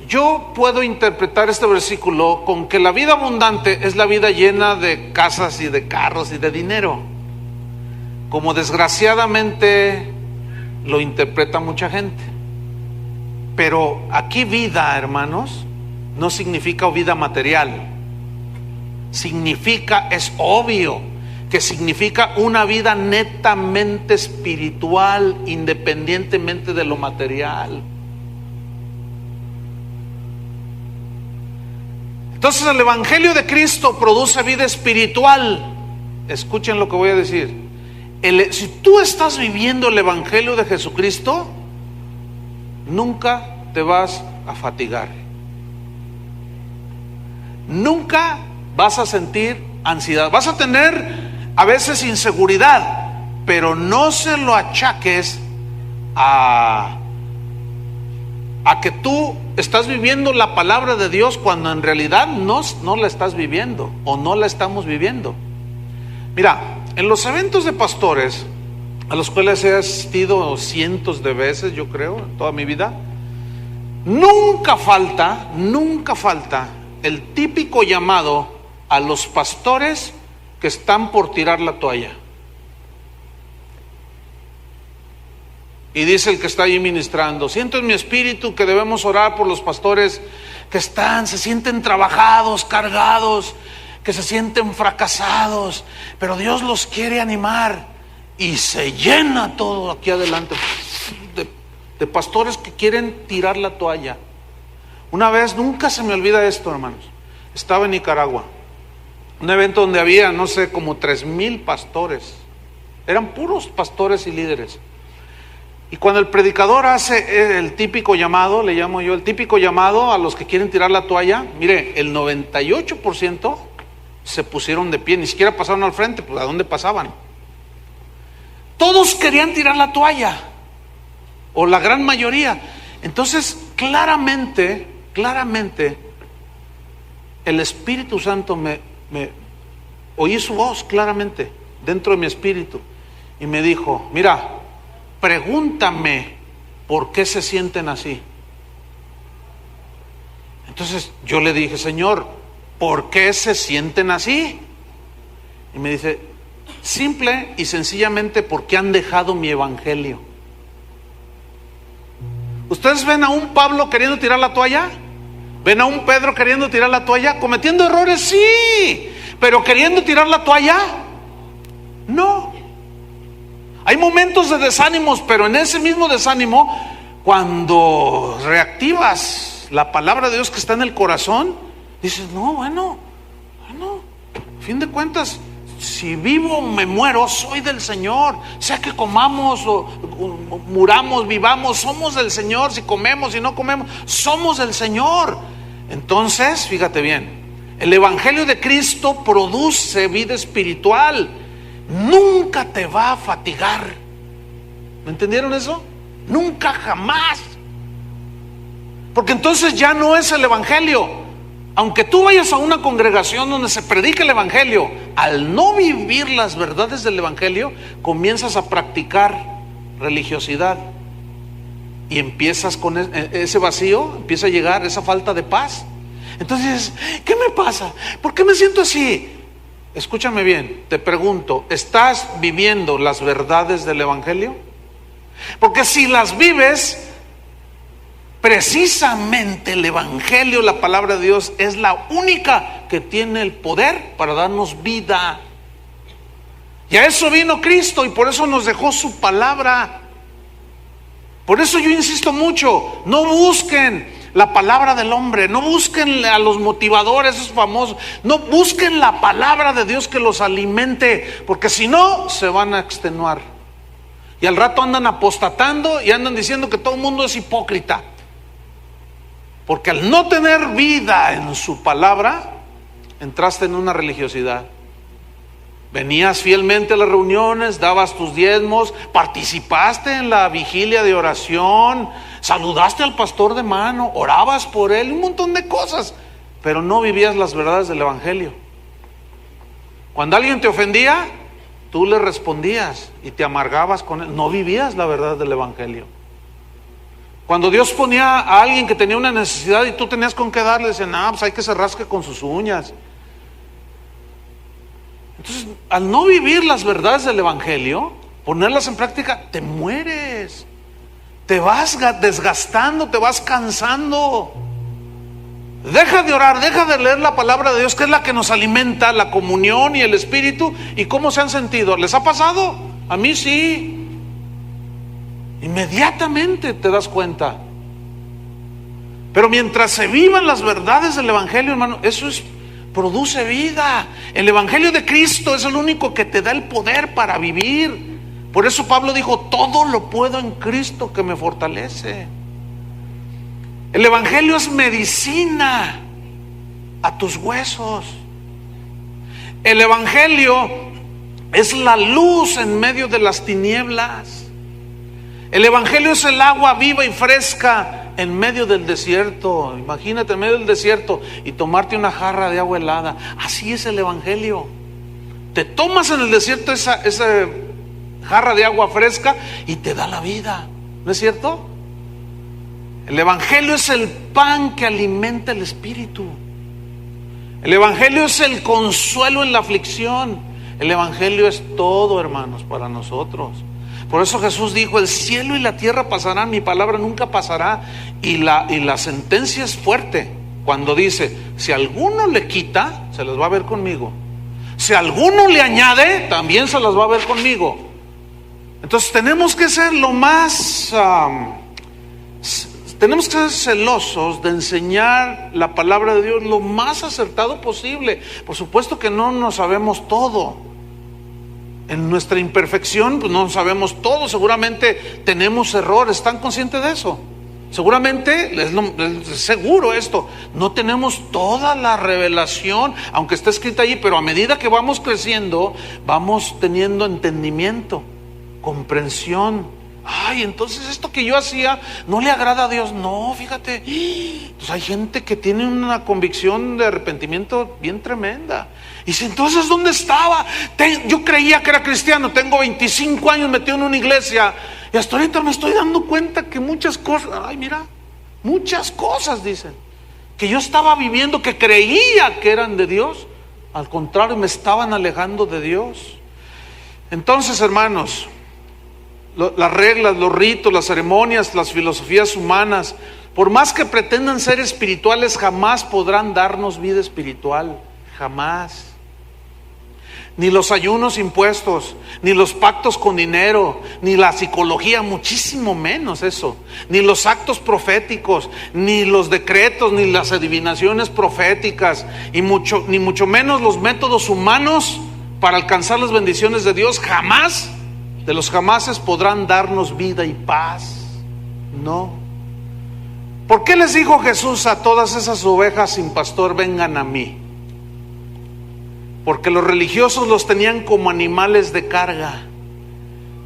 Yo puedo interpretar este versículo con que la vida abundante es la vida llena de casas y de carros y de dinero, como desgraciadamente lo interpreta mucha gente. Pero aquí vida, hermanos, no significa vida material. Significa, es obvio, que significa una vida netamente espiritual, independientemente de lo material. Entonces el Evangelio de Cristo produce vida espiritual. Escuchen lo que voy a decir. Si tú estás viviendo el Evangelio de Jesucristo, nunca te vas a fatigar. Nunca vas a sentir ansiedad. Vas a tener a veces inseguridad, pero no se lo achaques a que tú estás viviendo la palabra de Dios cuando en realidad no la estás viviendo o no la estamos viviendo. Mira, en los eventos de pastores, a los cuales he asistido cientos de veces, yo creo, en toda mi vida, nunca falta el típico llamado a los pastores que están por tirar la toalla. Y dice el que está ahí ministrando: siento en mi espíritu que debemos orar por los pastores que se sienten trabajados, cargados, que se sienten fracasados, pero Dios los quiere animar. Y se llena todo aquí adelante de pastores que quieren tirar la toalla. Una vez, nunca se me olvida esto, hermanos, estaba en Nicaragua, un evento donde había, no sé, como 3,000 pastores. Eran puros pastores y líderes. Y cuando el predicador hace el típico llamado, le llamo yo el típico llamado a los que quieren tirar la toalla, mire, el 98% se pusieron de pie, ni siquiera pasaron al frente, pues ¿a dónde pasaban? Todos querían tirar la toalla, o la gran mayoría. Entonces, claramente, el Espíritu Santo me oí su voz claramente dentro de mi espíritu y me dijo: mira, pregúntame por qué se sienten así. Entonces yo le dije: Señor, ¿por qué se sienten así? Y me dice: simple y sencillamente porque han dejado mi evangelio. ¿Ustedes ven a un Pablo queriendo tirar la toalla? ¿Ven a un Pedro queriendo tirar la toalla? ¿Cometiendo errores? Sí, pero queriendo tirar la toalla, no. Hay momentos de desánimos, pero en ese mismo desánimo, cuando reactivas la palabra de Dios que está en el corazón, dices: no, bueno, a fin de cuentas, si vivo o me muero, soy del Señor. Sea que comamos o muramos, vivamos, somos del Señor. Si comemos y no comemos, somos del Señor. Entonces, fíjate bien, el Evangelio de Cristo produce vida espiritual. Nunca te va a fatigar. ¿Me entendieron eso? Nunca, jamás. Porque entonces ya no es el Evangelio. Aunque tú vayas a una congregación donde se predica el Evangelio, al no vivir las verdades del Evangelio, comienzas a practicar religiosidad. Y empiezas con ese vacío, empieza a llegar esa falta de paz. Entonces, ¿qué me pasa? ¿Por qué me siento así? Escúchame bien, te pregunto, ¿estás viviendo las verdades del Evangelio? Porque si las vives, precisamente el Evangelio, la palabra de Dios, es la única que tiene el poder para darnos vida. Y a eso vino Cristo y por eso nos dejó su palabra. Por eso yo insisto mucho, no busquen la palabra del hombre, no busquen a los motivadores, esos famosos, no busquen la palabra de Dios que los alimente, porque si no, se van a extenuar. Y al rato andan apostatando y andan diciendo que todo el mundo es hipócrita. Porque al no tener vida en su palabra, entraste en una religiosidad. Venías fielmente a las reuniones, dabas tus diezmos, participaste en la vigilia de oración, saludaste al pastor de mano, orabas por él, un montón de cosas, pero no vivías las verdades del Evangelio. Cuando alguien te ofendía, tú le respondías y te amargabas con él. No vivías la verdad del Evangelio. Cuando Dios ponía a alguien que tenía una necesidad y tú tenías con qué darle, decían, pues hay que se rasque con sus uñas. Entonces, al no vivir las verdades del Evangelio, ponerlas en práctica, te mueres. Te vas desgastando, te vas cansando. Deja de orar, deja de leer la palabra de Dios, que es la que nos alimenta, la comunión y el Espíritu. ¿Y cómo se han sentido? ¿Les ha pasado? A mí sí. Inmediatamente te das cuenta. Pero mientras se vivan las verdades del Evangelio, hermano, eso produce vida. El Evangelio de Cristo es el único que te da el poder para vivir. Por eso Pablo dijo, todo lo puedo en Cristo que me fortalece. El Evangelio es medicina a tus huesos. El Evangelio es la luz en medio de las tinieblas. El Evangelio es el agua viva y fresca en medio del desierto. Imagínate en medio del desierto y tomarte una jarra de agua helada. Así es el Evangelio. Te tomas en el desierto esa jarra de agua fresca y te da la vida. ¿No es cierto? El Evangelio es el pan que alimenta el espíritu. El Evangelio es el consuelo en la aflicción. El Evangelio es todo, hermanos, para nosotros. Por eso Jesús dijo, el cielo y la tierra pasarán, mi palabra nunca pasará. Y la sentencia es fuerte cuando dice, si alguno le quita, se las va a ver conmigo. Si alguno le añade, también se las va a ver conmigo. Entonces tenemos que ser tenemos que ser celosos de enseñar la palabra de Dios lo más acertado posible. Por supuesto que no nos sabemos todo. En nuestra imperfección, pues no sabemos todo. Seguramente tenemos errores. ¿Están conscientes de eso? Seguramente, es seguro esto. No tenemos toda la revelación, aunque está escrita allí, pero a medida que vamos creciendo, vamos teniendo entendimiento, comprensión. Entonces esto que yo hacía no le agrada a Dios. No, fíjate, pues hay gente que tiene una convicción de arrepentimiento bien tremenda. Y dice, entonces ¿dónde estaba? Yo creía que era cristiano, tengo 25 años metido en una iglesia y hasta ahorita me estoy dando cuenta que muchas cosas, muchas cosas dicen, que yo estaba viviendo, que creía que eran de Dios, al contrario me estaban alejando de Dios. Entonces, hermanos, las reglas, los ritos, las ceremonias, las filosofías humanas, por más que pretendan ser espirituales, jamás podrán darnos vida espiritual, jamás. Ni los ayunos impuestos, ni los pactos con dinero, ni la psicología, muchísimo menos eso, ni los actos proféticos, ni los decretos, ni las adivinaciones proféticas, ni mucho menos los métodos humanos para alcanzar las bendiciones de Dios, jamás, de los jamases, podrán darnos vida y paz. No. ¿Por qué les dijo Jesús a todas esas ovejas sin pastor, vengan a mí? Porque los religiosos los tenían como animales de carga,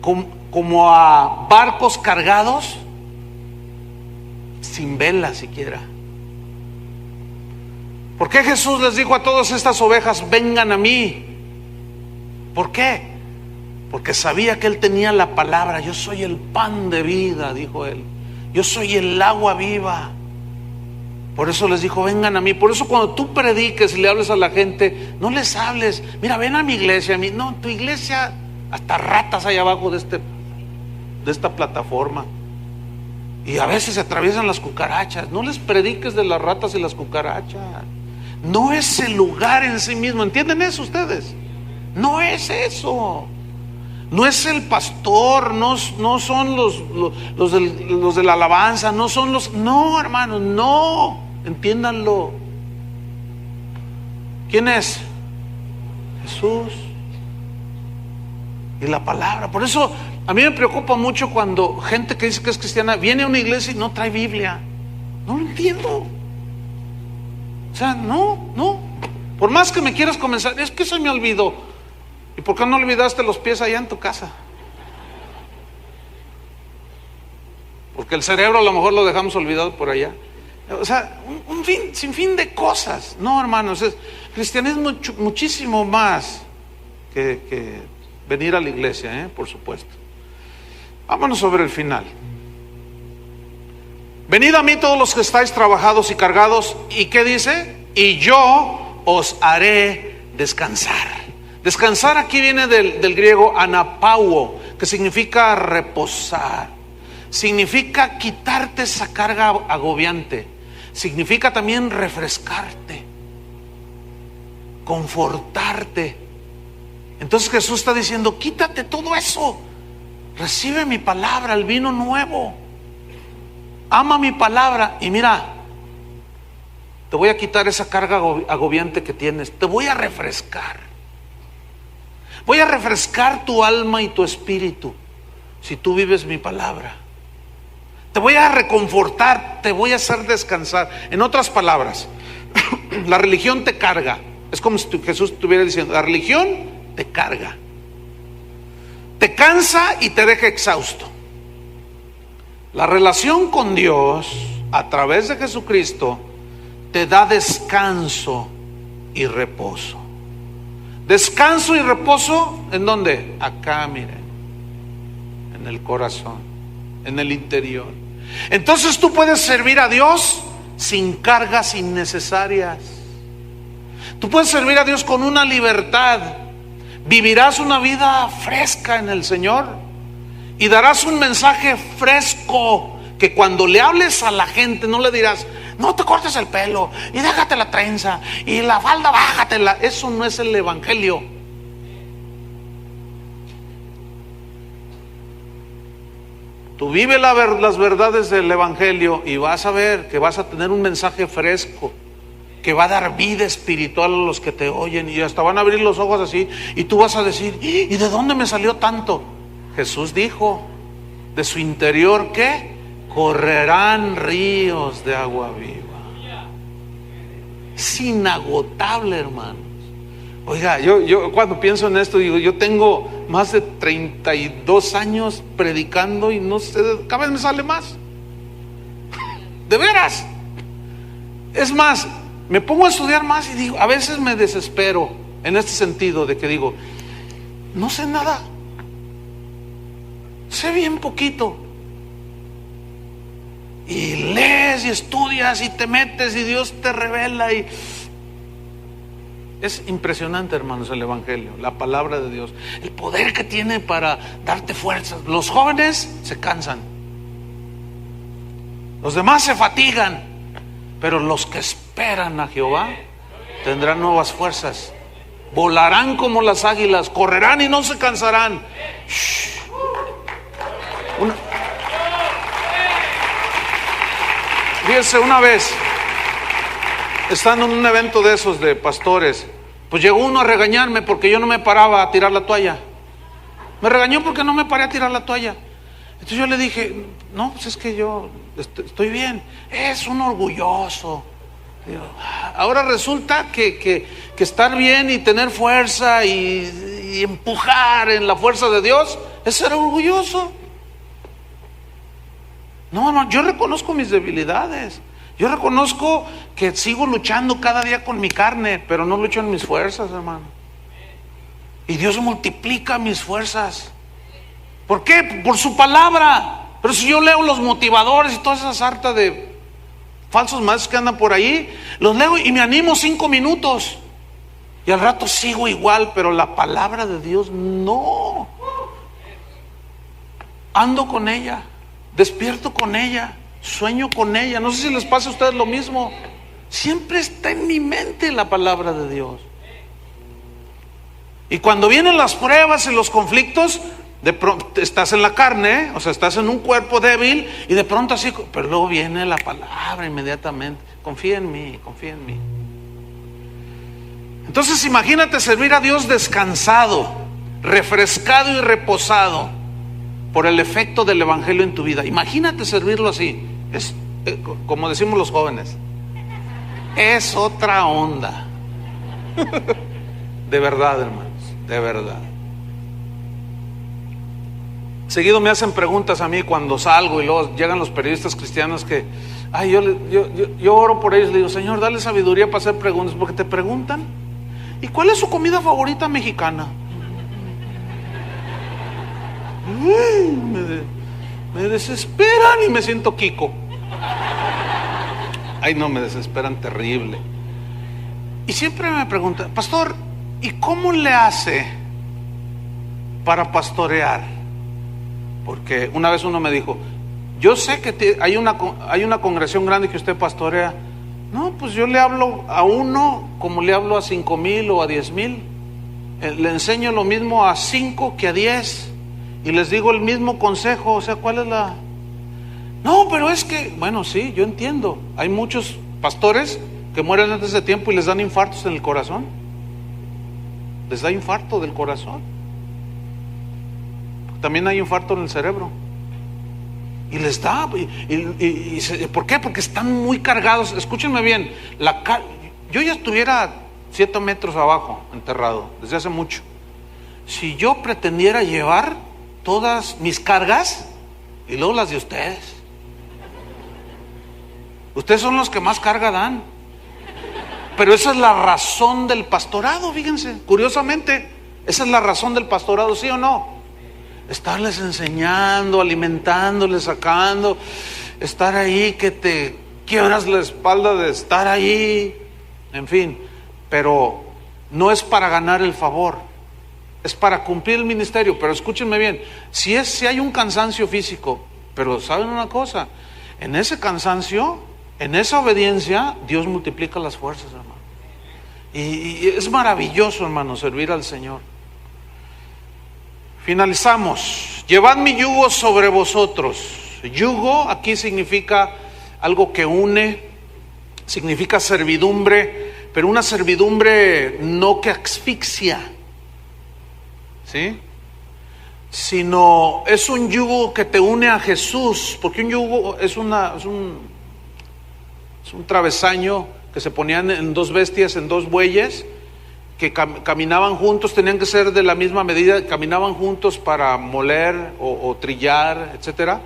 como a barcos cargados sin vela siquiera. ¿Por qué Jesús les dijo a todas estas ovejas, vengan a mí? ¿Por qué? Porque sabía que Él tenía la palabra. Yo soy el pan de vida, dijo Él. Yo soy el agua viva. Por eso les dijo, vengan a mí. Por eso cuando tú prediques y le hables a la gente, no les hables, mira, ven a mi iglesia. No, tu iglesia, hasta ratas hay abajo de esta plataforma. Y a veces se atraviesan las cucarachas. No les prediques de las ratas y las cucarachas. No es el lugar en sí mismo. ¿Entienden eso ustedes? No es eso. No es el pastor, no son los de la alabanza, no, hermanos, no, entiéndanlo. ¿Quién es? Jesús y la palabra. Por eso a mí me preocupa mucho cuando gente que dice que es cristiana viene a una iglesia y no trae Biblia. No lo entiendo. O sea, no. Por más que me quieras comenzar, es que se me olvidó. ¿Y por qué no olvidaste los pies allá en tu casa? Porque el cerebro a lo mejor lo dejamos olvidado por allá. O sea, sin fin de cosas. No, hermanos, cristianismo es muchísimo más que venir a la iglesia, por supuesto. Vámonos sobre el final. Venid a mí todos los que estáis trabajados y cargados. ¿Y qué dice? Y yo os haré descansar. Descansar aquí viene del griego anapauo, que significa reposar. Significa quitarte esa carga agobiante. Significa también refrescarte, confortarte. Entonces Jesús está diciendo: quítate todo eso, recibe mi palabra, el vino nuevo, ama mi palabra, y mira, te voy a quitar esa carga agobiante que tienes, te voy a refrescar. Voy a refrescar tu alma y tu espíritu si tú vives mi palabra. Te voy a reconfortar, te voy a hacer descansar. En otras palabras, la religión te carga. Es como si Jesús estuviera diciendo: la religión te carga, te cansa y te deja exhausto. La relación con Dios a través de Jesucristo te da descanso y reposo. Descanso y reposo, ¿en dónde? Acá, miren, en el corazón, en el interior. Entonces tú puedes servir a Dios sin cargas innecesarias. Tú puedes servir a Dios con una libertad. Vivirás una vida fresca en el Señor y darás un mensaje fresco, que cuando le hables a la gente no le dirás: no te cortes el pelo y déjate la trenza y la falda bájatela. Eso no es el evangelio. Tú vive las verdades del evangelio y vas a ver que vas a tener un mensaje fresco, que va a dar vida espiritual a los que te oyen, y hasta van a abrir los ojos así, y tú vas a decir: ¿y de dónde me salió tanto? Jesús dijo: de su interior, ¿qué? Correrán ríos de agua viva. Es inagotable, hermanos. Oiga, yo cuando pienso en esto digo: yo tengo más de 32 años predicando y no sé, cada vez me sale más. De veras. Es más, me pongo a estudiar más y digo, a veces me desespero en este sentido de que digo: no sé nada, sé bien poquito. Y lees y estudias y te metes y Dios te revela, y es impresionante, hermanos, el evangelio, la palabra de Dios, el poder que tiene para darte fuerzas. Los jóvenes se cansan, los demás se fatigan, pero los que esperan a Jehová tendrán nuevas fuerzas, volarán como las águilas, correrán y no se cansarán. Fíjense, una vez, estando en un evento de esos de pastores, pues llegó uno a regañarme porque yo no me paraba a tirar la toalla. Me regañó porque no me paré a tirar la toalla. Entonces yo le dije: no, pues es que yo estoy bien. Es un orgulloso. Digo, ahora resulta que estar bien y tener fuerza y empujar en la fuerza de Dios es ser orgulloso. No, yo reconozco mis debilidades. Yo reconozco que sigo luchando cada día con mi carne, pero no lucho en mis fuerzas, hermano. Y Dios multiplica mis fuerzas. ¿Por qué? Por su palabra. Pero si yo leo los motivadores y todas esas sartas de falsos maestros que andan por ahí, los leo y me animo 5 minutos. Y al rato sigo igual, pero la palabra de Dios no. Ando con ella, despierto con ella, sueño con ella. No sé si les pasa a ustedes lo mismo. Siempre está en mi mente la palabra de Dios. Y cuando vienen las pruebas y los conflictos, de pronto estás en la carne, o sea, estás en un cuerpo débil, y de pronto así, pero luego viene la palabra inmediatamente: confía en mí, confía en mí. Entonces imagínate servir a Dios descansado, refrescado y reposado por el efecto del evangelio en tu vida. Imagínate servirlo así. Es como decimos los jóvenes, es otra onda. De verdad, hermanos, de verdad. Seguido me hacen preguntas a mí cuando salgo, y luego llegan los periodistas cristianos que, yo oro por ellos, le digo: Señor, dale sabiduría para hacer preguntas, porque te preguntan: ¿y cuál es su comida favorita mexicana? Me desesperan y me siento Kiko. Ay, no, me desesperan terrible. Y siempre me preguntan, pastor, ¿y cómo le hace para pastorear? Porque una vez uno me dijo, yo sé que hay una congregación grande que usted pastorea. No, pues yo le hablo a uno como le hablo a 5,000 o a 10,000. Le enseño lo mismo a 5 que a 10. Y les digo el mismo consejo. O sea, ¿cuál es la...? No, pero es que... Bueno, sí, yo entiendo. Hay muchos pastores que mueren antes de tiempo y les dan infartos en el corazón. Les da infarto del corazón. También hay infarto en el cerebro. Y les da, ¿por qué? Porque están muy cargados. Escúchenme bien, yo ya estuviera 7 metros abajo, enterrado, desde hace mucho. Si yo pretendiera llevar todas mis cargas y luego las de ustedes. Ustedes son los que más carga dan. Pero esa es la razón del pastorado, fíjense, curiosamente, esa es la razón del pastorado, ¿sí o no? Estarles enseñando, alimentándoles, sacando, estar ahí que te quiebras la espalda de estar ahí, en fin. Pero no es para ganar el favor, es para cumplir el ministerio. Pero escúchenme bien, si hay un cansancio físico, pero ¿saben una cosa? En ese cansancio, en esa obediencia, Dios multiplica las fuerzas, hermano. Y es maravilloso, hermano, servir al Señor. Finalizamos. Llevad mi yugo sobre vosotros. Yugo aquí significa algo que une, significa servidumbre, pero una servidumbre no que asfixia, ¿sí? Sino es un yugo que te une a Jesús, porque un yugo es un travesaño que se ponían en 2 bestias, en 2 bueyes, que caminaban juntos, tenían que ser de la misma medida, caminaban juntos para moler o trillar, etcétera.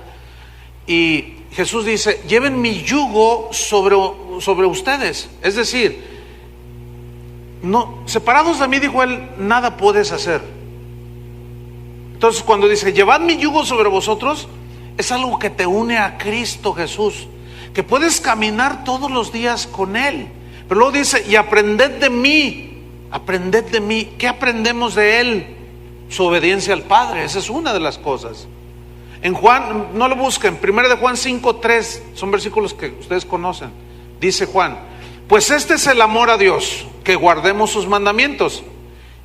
Y Jesús dice, lleven mi yugo sobre ustedes. Es decir, no, separados de mí, dijo él, nada puedes hacer. Entonces cuando dice, llevad mi yugo sobre vosotros, es algo que te une a Cristo Jesús, que puedes caminar todos los días con Él. Pero luego dice, y aprended de mí. Aprended de mí. ¿Qué aprendemos de Él? Su obediencia al Padre. Esa es una de las cosas. En Juan, no lo busquen, 1 de Juan 5:3, son versículos que ustedes conocen. Dice Juan, pues este es el amor a Dios, que guardemos sus mandamientos.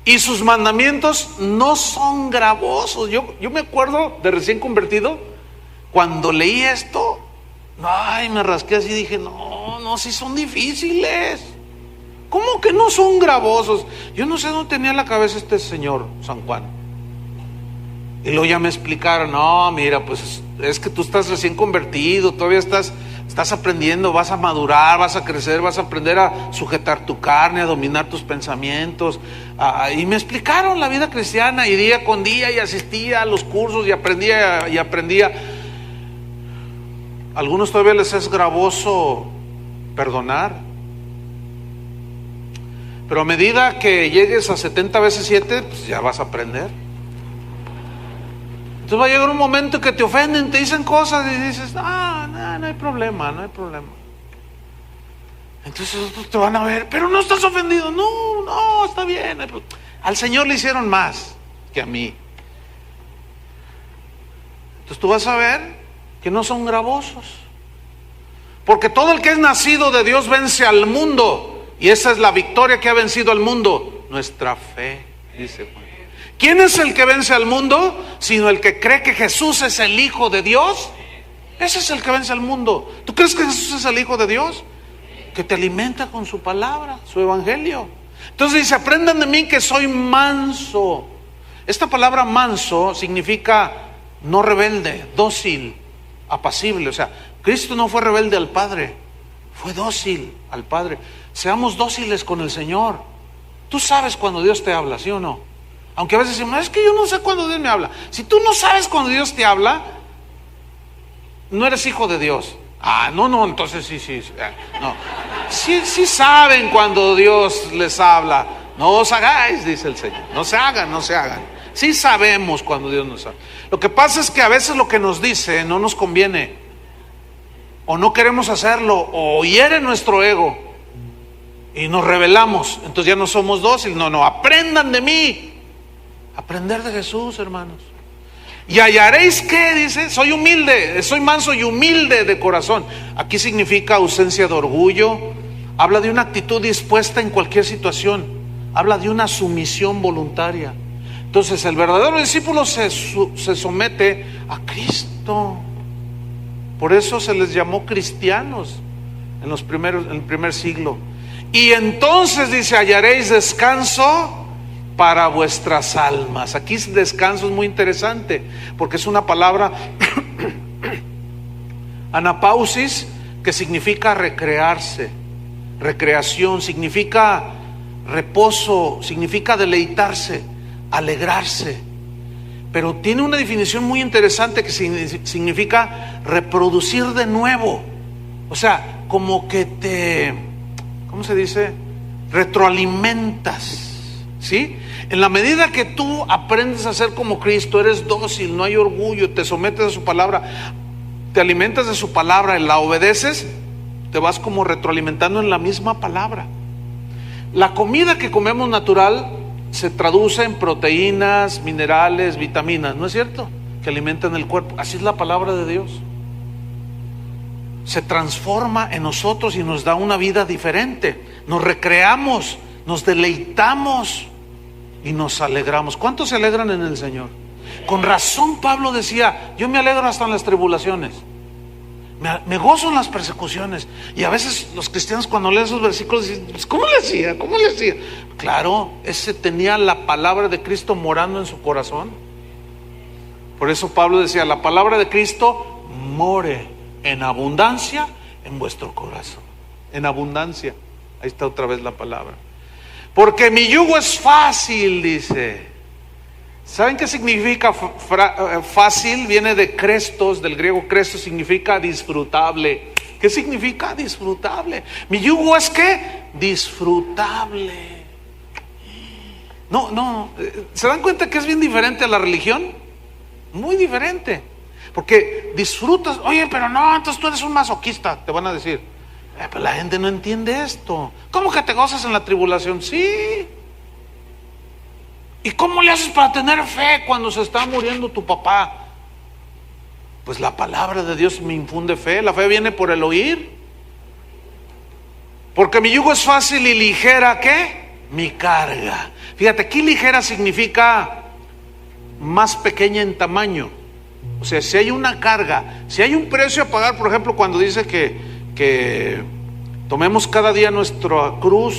Y sus mandamientos no son gravosos. Yo me acuerdo de recién convertido, cuando leí esto, ay, me rasqué así y dije, no, sí son difíciles. ¿Cómo que no son gravosos? Yo no sé dónde tenía la cabeza este señor San Juan. Y luego ya me explicaron, no, mira, pues es que tú estás recién convertido, todavía estás aprendiendo, vas a madurar, vas a crecer, vas a aprender a sujetar tu carne, a dominar tus pensamientos. Y me explicaron la vida cristiana, y día con día, y asistía a los cursos, y aprendía. A algunos todavía les es gravoso perdonar. Pero a medida que llegues a 70 veces 7, pues ya vas a aprender. Entonces va a llegar un momento que te ofenden, te dicen cosas y dices, no hay problema. Entonces otros te van a ver, pero no estás ofendido. No, está bien. Al Señor le hicieron más que a mí. Entonces tú vas a ver que no son gravosos. Porque todo el que es nacido de Dios vence al mundo. Y esa es la victoria que ha vencido al mundo, nuestra fe, dice Juan. ¿Quién es el que vence al mundo? Sino el que cree que Jesús es el Hijo de Dios. Ese es el que vence al mundo. ¿Tú crees que Jesús es el Hijo de Dios? Que te alimenta con su palabra, su evangelio. Entonces dice, aprendan de mí que soy manso. Esta palabra manso significa no rebelde, dócil, apacible. O sea, Cristo no fue rebelde al Padre, fue dócil al Padre. Seamos dóciles con el Señor. Tú sabes cuando Dios te habla, ¿sí o no? Aunque a veces decimos, es que yo no sé cuando Dios me habla. Si tú no sabes cuando Dios te habla, no eres hijo de Dios. No, entonces sí. No. Sí saben cuando Dios les habla. No os hagáis, dice el Señor. No se hagan. Sí sabemos cuando Dios nos habla. Lo que pasa es que a veces lo que nos dice no nos conviene. o no queremos hacerlo, o hiere nuestro ego y nos rebelamos, entonces ya no somos dóciles. No, aprendan de mí. Aprender de Jesús, hermanos. Y hallaréis que, dice, soy humilde, soy manso y humilde de corazón. Aquí significa ausencia de orgullo. Habla de una actitud dispuesta en cualquier situación. Habla de una sumisión voluntaria. Entonces el verdadero discípulo se somete a Cristo. Por eso se les llamó cristianos en el primer siglo. Y entonces dice, hallaréis descanso para vuestras almas. Aquí descanso es muy interesante, porque es una palabra anapausis, que significa recrearse, recreación, significa reposo, significa deleitarse, alegrarse. Pero tiene una definición muy interesante que significa reproducir de nuevo. O sea, como que te, ¿cómo se dice? Retroalimentas, ¿sí? En la medida que tú aprendes a ser como Cristo, eres dócil, no hay orgullo, te sometes a su palabra, te alimentas de su palabra y la obedeces, te vas como retroalimentando en la misma palabra. La comida que comemos natural se traduce en proteínas, minerales, vitaminas, ¿no es cierto? Que alimentan el cuerpo. Así es la palabra de Dios. Se transforma en nosotros y nos da una vida diferente. Nos recreamos, nos deleitamos y nos alegramos. ¿Cuántos se alegran en el Señor? Con razón Pablo decía, yo me alegro hasta en las tribulaciones, me gozo en las persecuciones. Y a veces los cristianos cuando leen esos versículos dicen, ¿cómo le hacía? ¿Cómo le hacía? Claro, ese tenía la palabra de Cristo morando en su corazón. Por eso Pablo decía, la palabra de Cristo more en abundancia en vuestro corazón. En abundancia. Ahí está otra vez la palabra. Porque mi yugo es fácil, dice. ¿Saben qué significa fácil? Viene de crestos, del griego crestos, significa disfrutable. ¿Qué significa disfrutable? Mi yugo es ¿qué? Disfrutable. No, ¿se dan cuenta que es bien diferente a la religión? Muy diferente. Porque disfrutas, oye, pero no, entonces tú eres un masoquista, te van a decir. Pero la gente no entiende esto. ¿Cómo que te gozas en la tribulación? Sí. ¿Y cómo le haces para tener fe cuando se está muriendo tu papá? Pues la palabra de Dios me infunde fe. La fe viene por el oír. Porque mi yugo es fácil y ligera, ¿qué? Mi carga. Fíjate, aquí ligera significa más pequeña en tamaño. O sea, si hay una carga, si hay un precio a pagar, por ejemplo, cuando dice que tomemos cada día nuestra cruz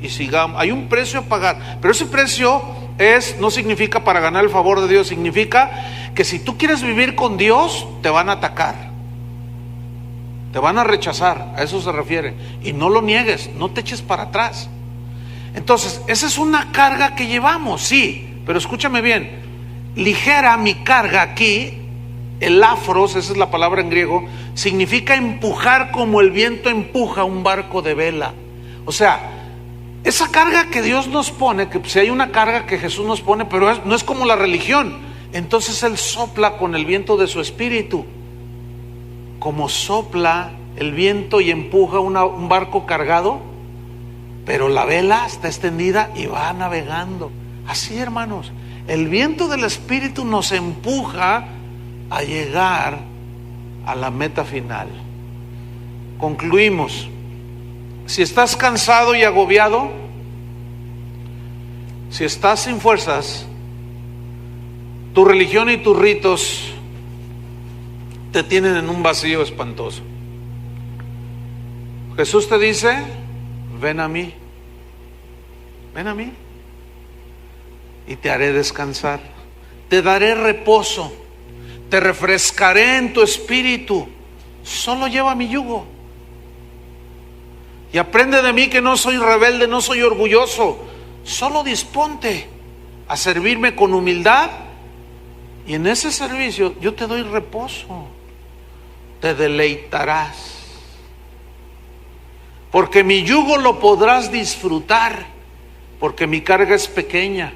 y sigamos, hay un precio a pagar, pero ese precio no significa para ganar el favor de Dios, significa que si tú quieres vivir con Dios, te van a atacar, te van a rechazar, a eso se refiere, y no lo niegues, no te eches para atrás. Entonces, esa es una carga que llevamos, sí, pero escúchame bien, ligera mi carga aquí. El afros, esa es la palabra en griego, significa empujar como el viento empuja un barco de vela. O sea, esa carga que Dios nos pone, que si hay una carga que Jesús nos pone, pero no es como la religión. Entonces Él sopla con el viento de su espíritu, como sopla el viento y empuja un barco cargado, pero la vela está extendida y va navegando. Así, hermanos, el viento del espíritu nos empuja a llegar a la meta final. Concluimos. Si estás cansado y agobiado, si estás sin fuerzas, tu religión y tus ritos te tienen en un vacío espantoso. Jesús te dice, ven a mí, y te haré descansar, te daré reposo, te refrescaré en tu espíritu. Solo lleva mi yugo y aprende de mí, que no soy rebelde, no soy orgulloso. Solo disponte a servirme con humildad, y en ese servicio yo te doy reposo, te deleitarás, porque mi yugo lo podrás disfrutar, porque mi carga es pequeña,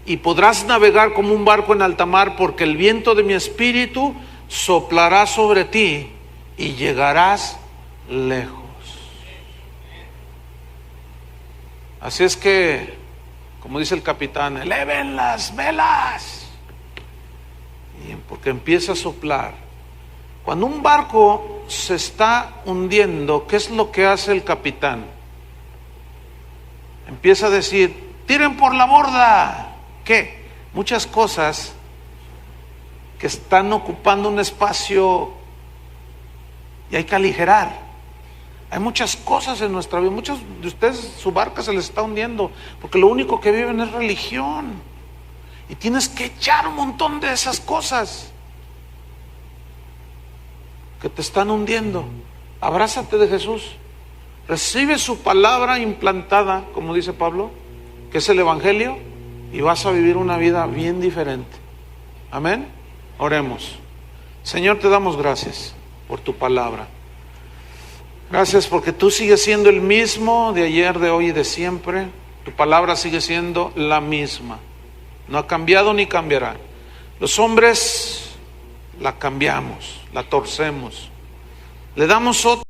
y podrás navegar como un barco en alta mar, porque el viento de mi espíritu soplará sobre ti y llegarás lejos. Así es que, como dice el capitán, eleven las velas, porque empieza a soplar. Cuando un barco se está hundiendo, ¿qué es lo que hace el capitán? Empieza a decir, tiren por la borda. ¿Qué? Muchas cosas que están ocupando un espacio y hay que aligerar. Hay muchas cosas en nuestra vida. Muchos de ustedes, su barca se les está hundiendo porque lo único que viven es religión. Y tienes que echar un montón de esas cosas que te están hundiendo. Abrázate de Jesús. Recibe su palabra implantada, como dice Pablo, que es el Evangelio, y vas a vivir una vida bien diferente. Amén. Oremos. Señor, te damos gracias por tu palabra. Gracias porque tú sigues siendo el mismo de ayer, de hoy y de siempre. Tu palabra sigue siendo la misma. No ha cambiado ni cambiará. Los hombres la cambiamos, la torcemos, le damos otra